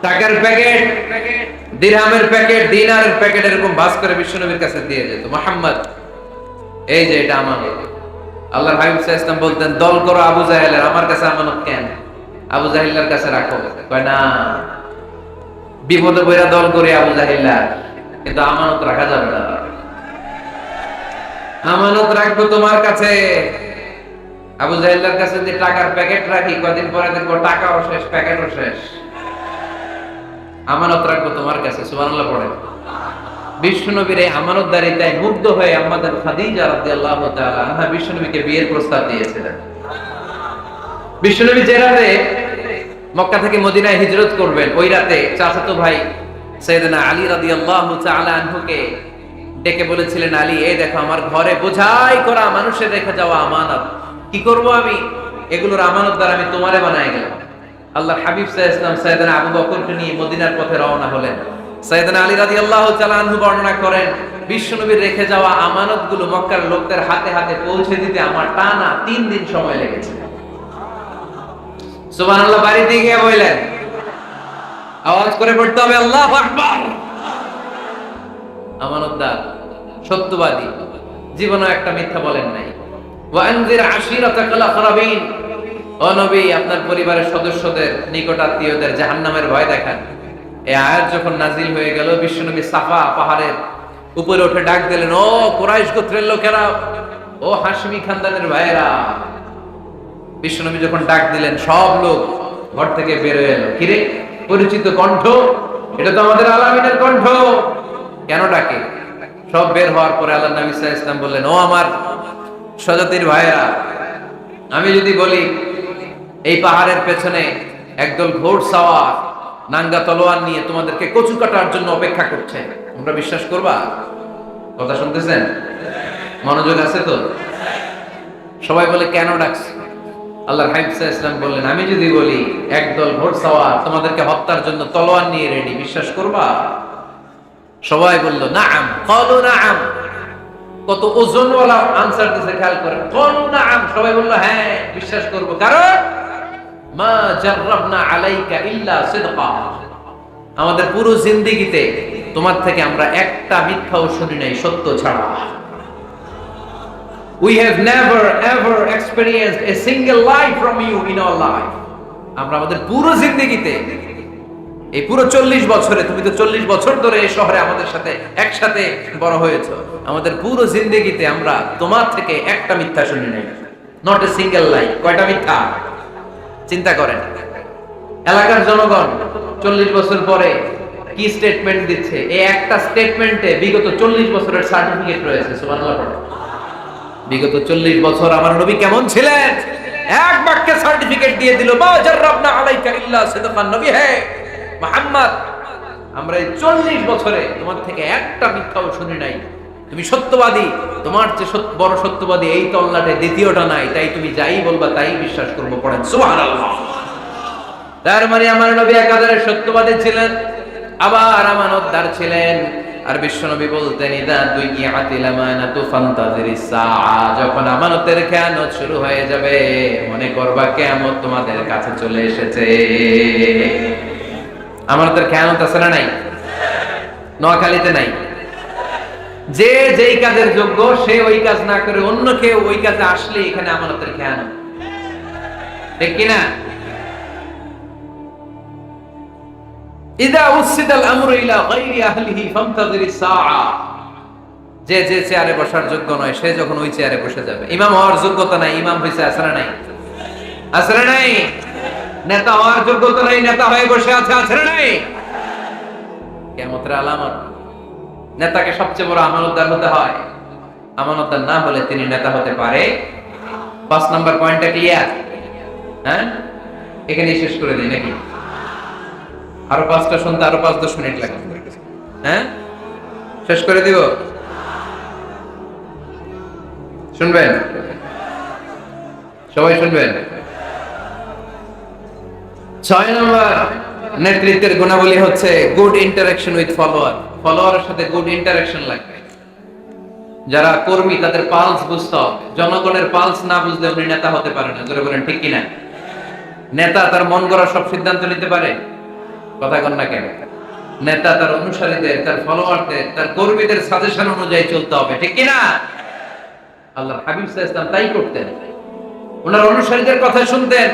S1: টাকার প্যাকেট, দিরহামের প্যাকেট, দিনারের প্যাকেট এরকম ভাঁজ করে বিষ্ণু নবীর কাছে দিয়ে যেত। মুহাম্মদ, এই যে এটা আমানত। আল্লাহর হাবিব সাল্লাল্লাহু আলাইহি ওয়াসাল্লাম বলতেন, দল করো আবু জাহেলের, আমার কাছে আমানত কেন? আবু জাহেলের কাছে রাখো। কয় না, বিপদে পড়া দল করে আবু জাহেলার, কিন্তু আমানত রাখা যাবে না। আমানত রাখবো তোমার কাছে। আবু জাহেলের কাছে যদি টাকার প্যাকেট রাখি, কদিন পরে দেখবো টাকাও শেষ, প্যাকেটও শেষ। আমানত রাখবো তোমার কাছে। সুবহানাল্লাহ পড়ে। বিষ্ণু নবীর এই আমানতদারিতায় মুগ্ধ হয়ে আমাদের খাদিজা রাদিয়াল্লাহু তাআলা আনহা বিষ্ণু নবীকে বিয়ের প্রস্তাব দিয়েছিলেন। বিষ্ণু নবী যে রাতে মক্কা থেকে মদিনায় হিজরত করবেন, ওই রাতে চাচাতো ভাই সাইয়েদনা আলী রাদিয়াল্লাহু তাআলা আনহুকে ডেকে বলেছিলেন, আলী, এই দেখো আমার ঘরে বোঝাই করা মানুষে রেখে যাওয়া আমানত, কি করব আমি? এগুলোর আমানতদার আমি তোমারে বানায় গেলাম। আল্লাহর হাবিব সাল্লাল্লাহু আলাইহি ওয়াসাল্লাম সাইয়েদনা আবু বকরকে নিয়ে মদিনার পথে রওনা হলেন। সাইয়েদনা আলী রাদিয়াল্লাহু তাআলা আনহু বর্ণনা করেন, বিশ্বনবীর রেখে যাওয়া আমানতগুলো মক্কার লোকদের হাতে হাতে পৌঁছে দিতে আমার টানা 3 দিন সময় লেগেছে। সুবহানাল্লাহ। বাড়িতে গিয়ে বললেন, আওয়াজ করে পড়তে হবে আল্লাহু আকবার। আমানতদার, সত্যবাদী, জীবনে একটা মিথ্যা বলেন নাই। ওয়া আনজির আশিরাতাকাল আকরাবিন, ও নবী, আপনার পরিবারের সদস্যদের, নিকট আত্মীয়দের জাহান্নামের ভয় দেখান। এই আয়াত যখন নাজিল হয়ে গেল, বিশ্বনবী সাফা পাহাড়ের উপরে উঠে ডাক দিলেন, ও কুরাইশ গোত্রের লোকেরা, ও হাশমি খানদানের ভাইয়েরা। বিশ্বনবী যখন ডাক দিলেন, সব লোক ঘর থেকে বের হয়ে এলো। কিরে, পরিচিত কণ্ঠ, এটা তো আমাদের আলামিনের কণ্ঠ, কেন ডাকে? সব বের হওয়ার পরে আল্লাহ নবী সাল্লাল্লাহু আলাইহি ওয়াসাল্লাম বললেন, ও আমার স্বজাতির ভাইয়েরা, আমি যদি বলি এই পাহাড়ের পেছনে একদল ঘোড়সাওয়ার নাঙ্গা তলোয়ার নিয়ে তোমাদেরকে কচু কাটার জন্য অপেক্ষা করছে, তোমরা বিশ্বাস করবা? কথা শুনতেছেন? মনোযোগ আছে তো? সবাই বলে, কেন ডাকছে? আল্লাহর হাবিব সাল্লাল্লাহু আলাইহি ওয়াসাল্লাম বললেন, আমি যদি বলি একদল ঘোড়সাওয়ার তোমাদেরকে হত্যার জন্য তলোয়ার নিয়ে রেডি, বিশ্বাস করবা? সবাই বলল, নাআম। ক্বালু নাআম। কত ওজনওয়ালা আনসার দিতে, খেয়াল করেন। ক্বালু নাআম, সবাই বলল, হ্যাঁ বিশ্বাস করব। কারণ মা জাররাবনা আলাইকা ইল্লা সিদকা, আমাদের পুরো জিন্দেগিতে তোমার থেকে আমরা একটা মিথ্যাও শুনি নাই সত্য ছাড়া। We have never ever experienced a single lie from you in our life. আমরা আমাদের পুরো জিন্দেগিতে, এই পুরো 40 বছরে, তুমি তো 40 বছর ধরে এই শহরে আমাদের সাথে একসাথে বড় হয়েছো, আমাদের পুরো জিন্দেগিতে আমরা তোমার থেকে একটা মিথ্যা শুনি নাই। নট এ সিঙ্গেল লাই। কয়টা মিথ্যা? চিন্তা করেন। এলাকার জনগণ 40 বছর পরে কি স্টেটমেন্ট দিচ্ছে? এই একটা স্টেটমেন্টে বিগত 40 বছরের সার্টিফিকেট রয়েছে। সুবহানাল্লাহ। বিগত 40 বছর আমার নবী কেমন ছিলেন, এক বাক্যে সার্টিফিকেট দিয়ে দিল, মা জাররাবনা আলাইকা ইল্লা সিদকান। নবী হে মুহাম্মদ, আমরা এই 40 বছরে তোমার থেকে একটা মিথ্যাও শুনি নাই, তুমি সত্যবাদী, তোমার চেয়ে বড় সত্যবাদী এই তল্লাটে দ্বিতীয়টা নাই, তাই তুমি যাই বলবা তাই বিশ্বাস করব। পড়েন সুবহানাল্লাহ। তার মানে আমার নবী একাধারে সত্যবাদী ছিলেন, আবার আমানতদার ছিলেন। আর বিশ্বনবী বলতেন, ইদা দুইয়াতিল আমানাতু ফান্তাজিরিস সাআ, যখন আমানতের খেয়ানত শুরু হয়ে যাবে মনে করবা কিয়ামত তোমাদের কাছে চলে এসেছে। আমানতের খেয়ানত আছে না নাই? নোয়াখালীতে নাই? যে যেই কাজের যোগ্য সে ওই কাজ না করে অন্য কেউ ওই কাজে আসলে এখানে আমানতের খেয়ানত। ঠিক কিনা? ইদা উসিদাল আমরু ইলা গায়রি আহলিহি ফান্তাজিরিস সাআ, যে যে চেয়ারে বসার যোগ্য নয় সে যখন ওই চেয়ারে বসে যাবে। ইমাম হওয়ার যোগ্যতা নাই, ইমাম হইছে, আছে না নাই? আছে না নাই? নেতা হওয়ার যোগ্যতা নাই, নেতা হয়ে বসে আছে, আছে না নাই? কিয়ামতের আলামত। নেতাকে সবচেয়ে বড় আমানতদার হতে হয়। আমানতদার না হলে তিনি নেতা হতে পারে। 5 নাম্বার পয়েন্টটা ক্লিয়ার? হ্যাঁ, এখানে শেষ করে দিই নাকি? আরো 5টা শুনতে আরো 5-10 মিনিট লাগবে। হ্যাঁ, শেষ করে দিব? শুনবেন? সবাই শুনবেন? 6 নম্বর নেতৃত্বের গুণাবলী হচ্ছে গুড ইন্টারঅ্যাকশন উইথ ফলোয়ার। ফলোয়ারের সাথে গুড ইন্টারঅ্যাকশন লাগবে। যারা কর্মী তাদের পালস বুঝতে হবে। জনগণের পালস না বুঝলে উনি নেতা হতে পারে না। জোরে বলেন ঠিক কিনা? নেতা তার মন গড়া সব সিদ্ধান্ত নিতে পারে? কথা কন না কেন? নেতা তার অনুসারীদের, তার ফলোয়ারদের, তার কর্মীদের সাজেশন অনুযায়ী চলতে হবে, ঠিক কিনা? আল্লাহর হাবিব সাল্লাল্লাহু আলাইহি ওয়াসাল্লাম তাই করতেন। ওনার অনুসারীদের কথা শুনতেন,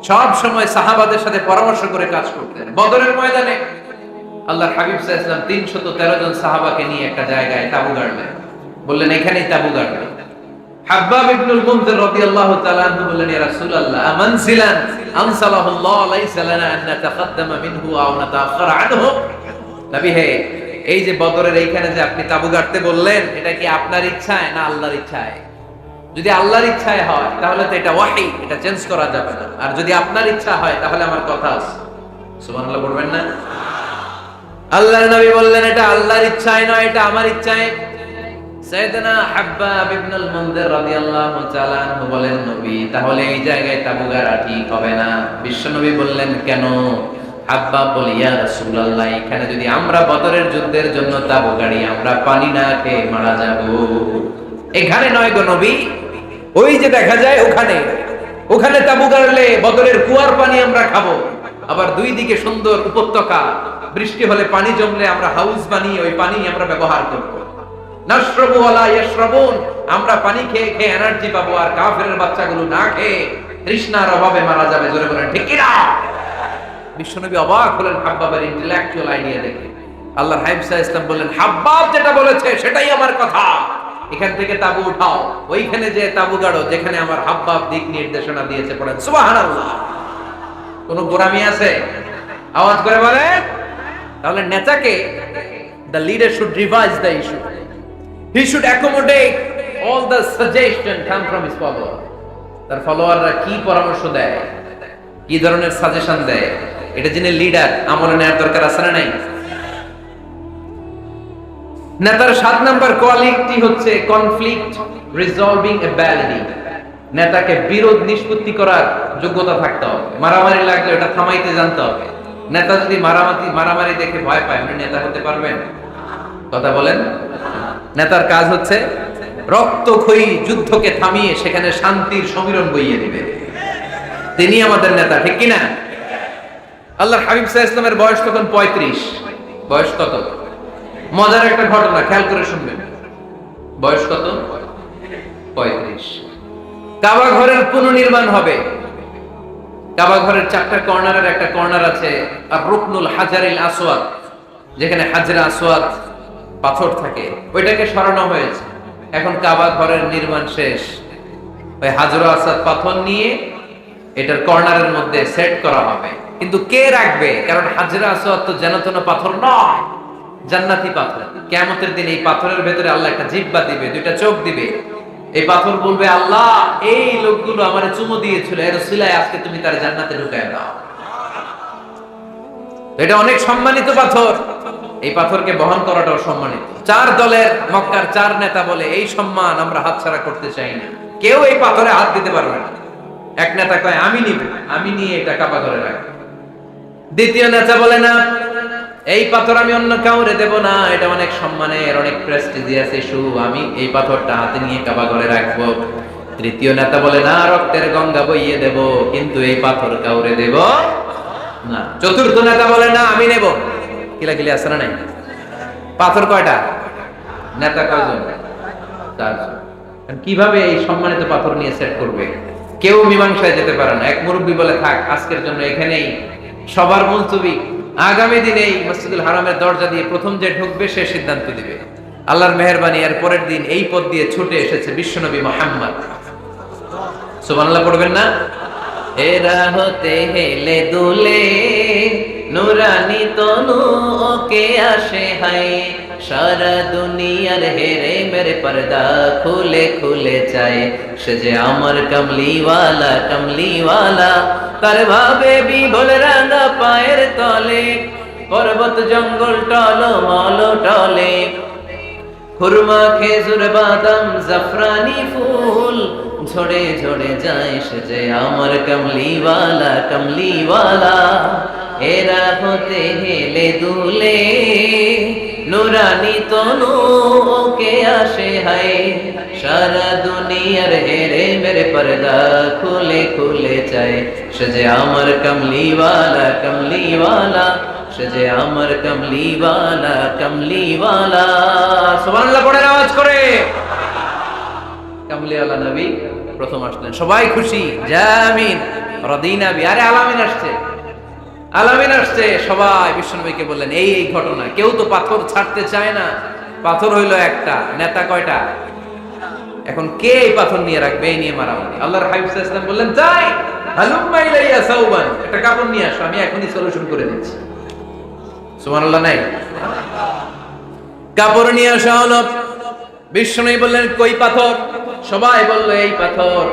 S1: সব সময় সাহাবাদের সাথে পরামর্শ করে কাজ করতেন। বদরের ময়দানে আল্লাহর হাবিব সাল্লাল্লাহু আলাইহি ওয়াসাল্লাম 313 জন সাহাবাকে নিয়ে একটা জায়গায় তাবু গাড়লেন। বললেন এখানেই তাবু গাড়বেন। হাব্বাব ইবনুল মুনজির রাদিয়াল্লাহু তাআলা আনহু বললেন, ইয়া রাসূলুল্লাহ, আমানসিলান আনসালাহুল্লাহ লাইসা লানা আন নাতাকাদ্দামা মিনহু আও নাতাআখারা আনহু। নবী হে, এই যে বদরের এইখানে যে আপনি তাবু গাড়তে বললেন, এটা কি আপনার ইচ্ছায় না আল্লাহর ইচ্ছায়? যদি আল্লাহর ইচ্ছায় হয় তাহলে তো এটা ওয়াহী, এটা চেঞ্জ করা যাবে না। আর যদি আপনার ইচ্ছা হয় তাহলে আমার কথা আছে। সুবহানাল্লাহ বলবেন না? আল্লাহর নবী বললেন এটা আল্লাহর ইচ্ছায় নয়, এটা আমার ইচ্ছায়। সাইয়েদনা হাব্বাব ইবনুল মুনজির রাদিয়াল্লাহু তাআলা আনহু বলেন, নবী তাহলে এই জায়গায় তাবু গাড়া ঠিক হবে না। বিশ্বনবী বললেন, কেন? হাব্বাব বলে, ইয়া রাসূলুল্লাহ, এখানে যদি আমরা বদরের যুদ্ধের জন্য তাবু গাড়ি, আমরা পানি না খেয়ে মারা যাব। এখানে নয় গো নবী, ওই যে দেখা যায় ওখানে, ওখানে তাবু গাড়লে বদরের কুয়ার পানি আমরা খাবো। আবার দুই দিকে সুন্দর উপত্যকা, বৃষ্টি হলে পানি জমলে আমরা হাউস বানিয়ে ওই পানি আমরা ব্যবহার করব। নাশরাবু ওয়ালা ইয়াশরাবুন, আমরা পানি খেয়ে খেয়ে এনার্জি পাবো, আর কাফেরের বাচ্চাগুলো না খেয়ে তৃষ্ণার অভাবে মারা যাবে। জোরে বলেন ঠিক কি না? বিশ্বনবী অবাক হলেন হাব্বাবের ইন্টেলেকচুয়াল আইডিয়া দেখে। আল্লাহর হাবিব সাল্লাল্লাহু আলাইহি ওয়াসাল্লাম বললেন, হাব্বাব যেটা বলেছে সেটাই আমার কথা। এখান থেকে তাবু উঠাও, ওইখানে যে তাবু গাড়ো যেখানে আমার হাব্বাব দিক নির্দেশনা দিয়েছে। পড়েন সুবহানাল্লাহ। কোন গোরামি আছে? আওয়াজ করে বলেন। তাহলে নেতাকে, the leader should revise the issue. He should accommodate all the suggestion come from his follower. তার ফলোয়াররা কি পরামর্শ দেয়, কি ধরনের সাজেশন দেয়, এটা জেনে লিডার আমলে নেওয়ার দরকার আছে না নাই? নেতার 7 নাম্বার কোয়ালিটি হচ্ছে কনফ্লিক্ট রিজলভিং এবিলিটি। নেতাকে বিরোধ নিষ্পত্তি করার যোগ্যতা থাকতে হবে। মারামারি লাগলে এটা থামাইতে জানতে হবে। নেতা যদি মারামারি দেখে ভয় পায়, উনি নেতা হতে পারবেন? কথা বলেন। নেতার কাজ হচ্ছে রক্তক্ষয়ী যুদ্ধকে থামিয়ে সেখানে শান্তির সমীরণ বইয়ে দিবে। তিনি আমাদের নেতা, ঠিক কিনা? আল্লাহর হাবিব সাল্লাল্লাহু আলাইহি ওয়াসাল্লামের বয়স তখন 35। বয়স কত? মজার একটা ঘটনা, খেয়াল করে শুনবেন। বয়স কত? 35। কাবা ঘরের পুনর্নির্মাণ হবে। কাবা ঘরের 4টা কর্নারের একটা কর্নার আছে আর রুকনুল হাজারিল আসওয়াদ, যেখানে হাজরে আসওয়াদ পাথর থাকে, ওইটাকে সরানো হয়েছে। এখন কাবা ঘরের নির্মাণ শেষ, ওই হাজরে আসওয়াদ পাথর নিয়ে এটার কর্নারের মধ্যে সেট করা হবে। কিন্তু কে রাখবে? কারণ হাজরে আসওয়াদ তো যেন তেন পাথর নয়, জান্নাতি পাথর। কিয়ামতের দিন এই পাথরের ভেতরে আল্লাহ একটা জিহ্বা দিবে, 2টা চোখ দিবে। এই পাথর বলবে, আল্লাহ এই লোকগুলো আমারে চুমু দিয়েছিল, এর উসিলায় আজকে তুমি তার জান্নাতে ঢুকায় দাও। এটা অনেক সম্মানিত পাথর, এই পাথরকে বহন করাটাও সম্মানিত। 4 দলের মক্কার 4 নেতা বলে, এই সম্মান আমরা হাতছাড়া করতে চাই না, কেউ এই পাথরে হাত দিতে পারবে না। এক নেতা কয়, আমি নিব, আমি নিয়ে এটা কাবা ঘরে রাখবো। দ্বিতীয় নেতা বলে, না, এই পাথর আমি অন্য কাউরে দেব না, এটা অনেক সম্মানের, অনেক প্রেস্টিজিয়াস ইস্যু, আমি এই পাথরটা হাতে নিয়ে কাবা ঘরে রাখবো। তৃতীয় নেতা বলে, না, রক্তের গঙ্গা বইয়ে দেব, কিন্তু এই পাথর কাউরে দেব না। চতুর্থ নেতা বলে, না, আমি নেব। কিলাকিলি আছে না নাই? পাথর কয়টা? নেতা কয়জন? 4 জন। কিভাবে এই সম্মানিত পাথর নিয়ে সেট করবে? কেউ মীমাংসায় যেতে পারে না। এক মুরব্বী বলে, থাক, আজকের জন্য এখানেই সবার মুলতবি, আগামী দিনে এই মসজিদুল হারামের দরজা দিয়ে প্রথম যে ঢুকবে সে সিদ্ধান্ত দিবে। আল্লাহর মেহেরবানি, এর পরের দিন এই পথ দিয়ে ছুটে এসেছে বিশ্বনবী মুহাম্মদ। সুবহানাল্লাহ পড়বেন না? এরা হতে হেলে দুলে নুরানি তনু ওকে আসে হায়, সারা দুনিয়ার হেরে মেরে পর্দা খুলে খুলে চায়, সে যে আমার কমলিওয়ালা কমলিওয়ালা। তার ভাবে বিভোল রাঙা পায়ের তলে, পর্বত জঙ্গল টলো মলো টলে, খুরমা খেজুর বাদাম জাফরানি ফুল ঝরে ঝরে যায়, সে যে আমার কমলিওয়ালা কমলিওয়ালা। এরা হতে হেলে দুলে, নুরানি তনু ওকে আসে হায়, সারা দুনিয়ার হেরে মেরে পর্দা খুলে খুলে চায়, সে যে আমার কমলিওয়ালা কমলিওয়ালা, সে যে আমার কমলিওয়ালা কমলিওয়ালা। সুবহানাল্লাহ পড়ে আওয়াজ করে। কমলিওয়ালা নবী প্রথম আসলেন, সবাই খুশি, জামিন রাদিনা বি। আরে আলামিন আসছে, আলামিন আসছে। সবাই বিশ্বনবীকে বললেন এই এই ঘটনা। কেউ তো পাথর ছাড়তে চায় না। পাথর হইলো একটা, নেতা কয়টা? এখন কে এই পাথর নিয়ে রাখবে? এই নিয়ে মারামারি। আল্লাহর হাবিব সাল্লাল্লাহু আলাইহি ওয়াসাল্লাম বললেন, যাই হালুম্মা ইলাইয়া সাউবান, একটা কাপড় নিয়ে আসো, আমি এখনই সলিউশন করে দিচ্ছি। সুবহানাল্লাহ নাই? কাপড় নিয়ে আসা হলো। বিশ্বনবী বললেন কই পাথর? সবাই বলল এই পাথর।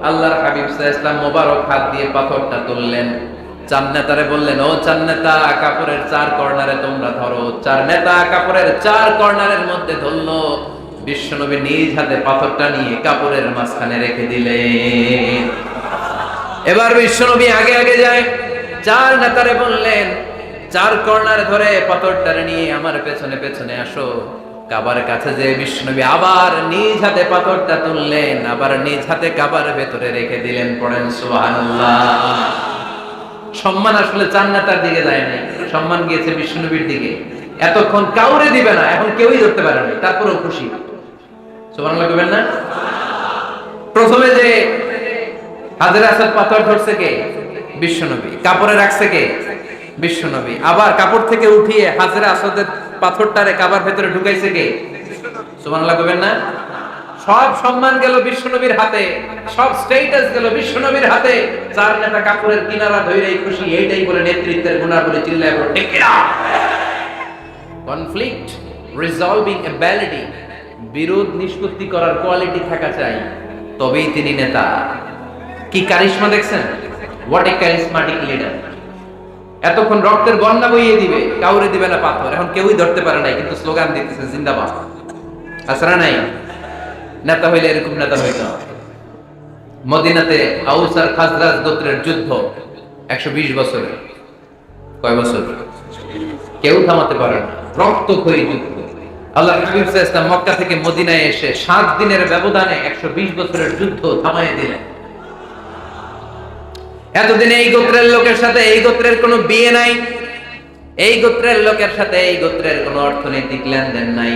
S1: আল্লাহর হাবিব সাল্লাল্লাহু আলাইহি ওয়াসাল্লাম মোবারক হাত দিয়ে পাথরটা তুললেন। চার নেতারে বললেন, ও চার নেতা, কাপড়ের চার কর্নারে তোমরা ধরো। চার নেতা কাপড়ের চার কর্নারের মধ্যে ধরলো। বিশ্বনবী নিজ হাতে পাথরটা নিয়ে কাপড়ের মাঝখানে রেখে দিলেন। এবার বিশ্বনবী আগে আগে যায়। চার নেতারে বললেন, চার কর্নারে ধরে পাথরটারে নিয়ে আমার পেছনে পেছনে আসো। কাবার কাছে যে বিশ্বনবী আবার নিজ হাতে পাথরটা তুললেন, আবার নিজ হাতে কাবার ভেতরে রেখে দিলেন। পড়েন সুবহানাল্লাহ। সম্মান আসলে চার নেতার দিকে যায় নাই, সম্মান গিয়েছে বিশ্বনবীর দিকে। এতক্ষণ কাউরে দিবে না, এখন কেউই ধরতে পারে না, তারপরেও খুশি। সুবহানাল্লাহ কইবেন না? প্রথমে যে হাজরে আসাদ পাথর ধরছে কে? বিশ্বনবী। কাপড়ে রাখছে কে? বিশ্বনবী। আবার কাপড় থেকে উঠিয়ে হাজরে আসাদের পাথরটারে কাবার ভেতরে ঢুকাইছে কে? সুবহানাল্লাহ কইবেন না? সব সম্মান গেল বিশ্বনবীর হাতে, সব স্ট্যাটাস গেল বিশ্বনবীর হাতে। চার নেতা কাপড়ের কিনারা ধইরেই খুশি। এইটাই বলে নেতৃত্বের গুণাবলী। চিল্লায় বলে ঠিক কিনা? কনফ্লিক্ট রিজলভিং অ্যাবিলিটি, বিরোধ নিষ্পত্তি করার কোয়ালিটি থাকা চাই, তবেই তিনি নেতা। কি কারিশমা দেখছেন? What a charismatic leader. এতক্ষণ রক্তের বন্যা বইয়ে দিবে, কাউরে দিবে না পাথর। এখন কেউই ধরতে পারে নাই, কিন্তু স্লোগান দিতেছে জিন্দাবাদ। আসরা নাই? নেতা হইলে এরকম নেতা হইতে হবে। মদিনাতে আউস আর খাজরাজ গোত্রের যুদ্ধ 120 বছরের। কয় বছর? কেউ থামাতে পারে না, রক্তক্ষয়ী যুদ্ধ। আল্লাহর হাবিব সাল্লাল্লাহু আলাইহি ওয়াসাল্লাম মক্কা থেকে মদিনায় এসে 7 দিনের ব্যবধানে 120 বছরের যুদ্ধ থামায় দিলেন। এতদিন এই গোত্রের লোকের সাথে এই গোত্রের কোনো বিয়ে নাই, এই গোত্রের লোকের সাথে এই গোত্রের কোনো অর্থনৈতিক লেনদেন নাই।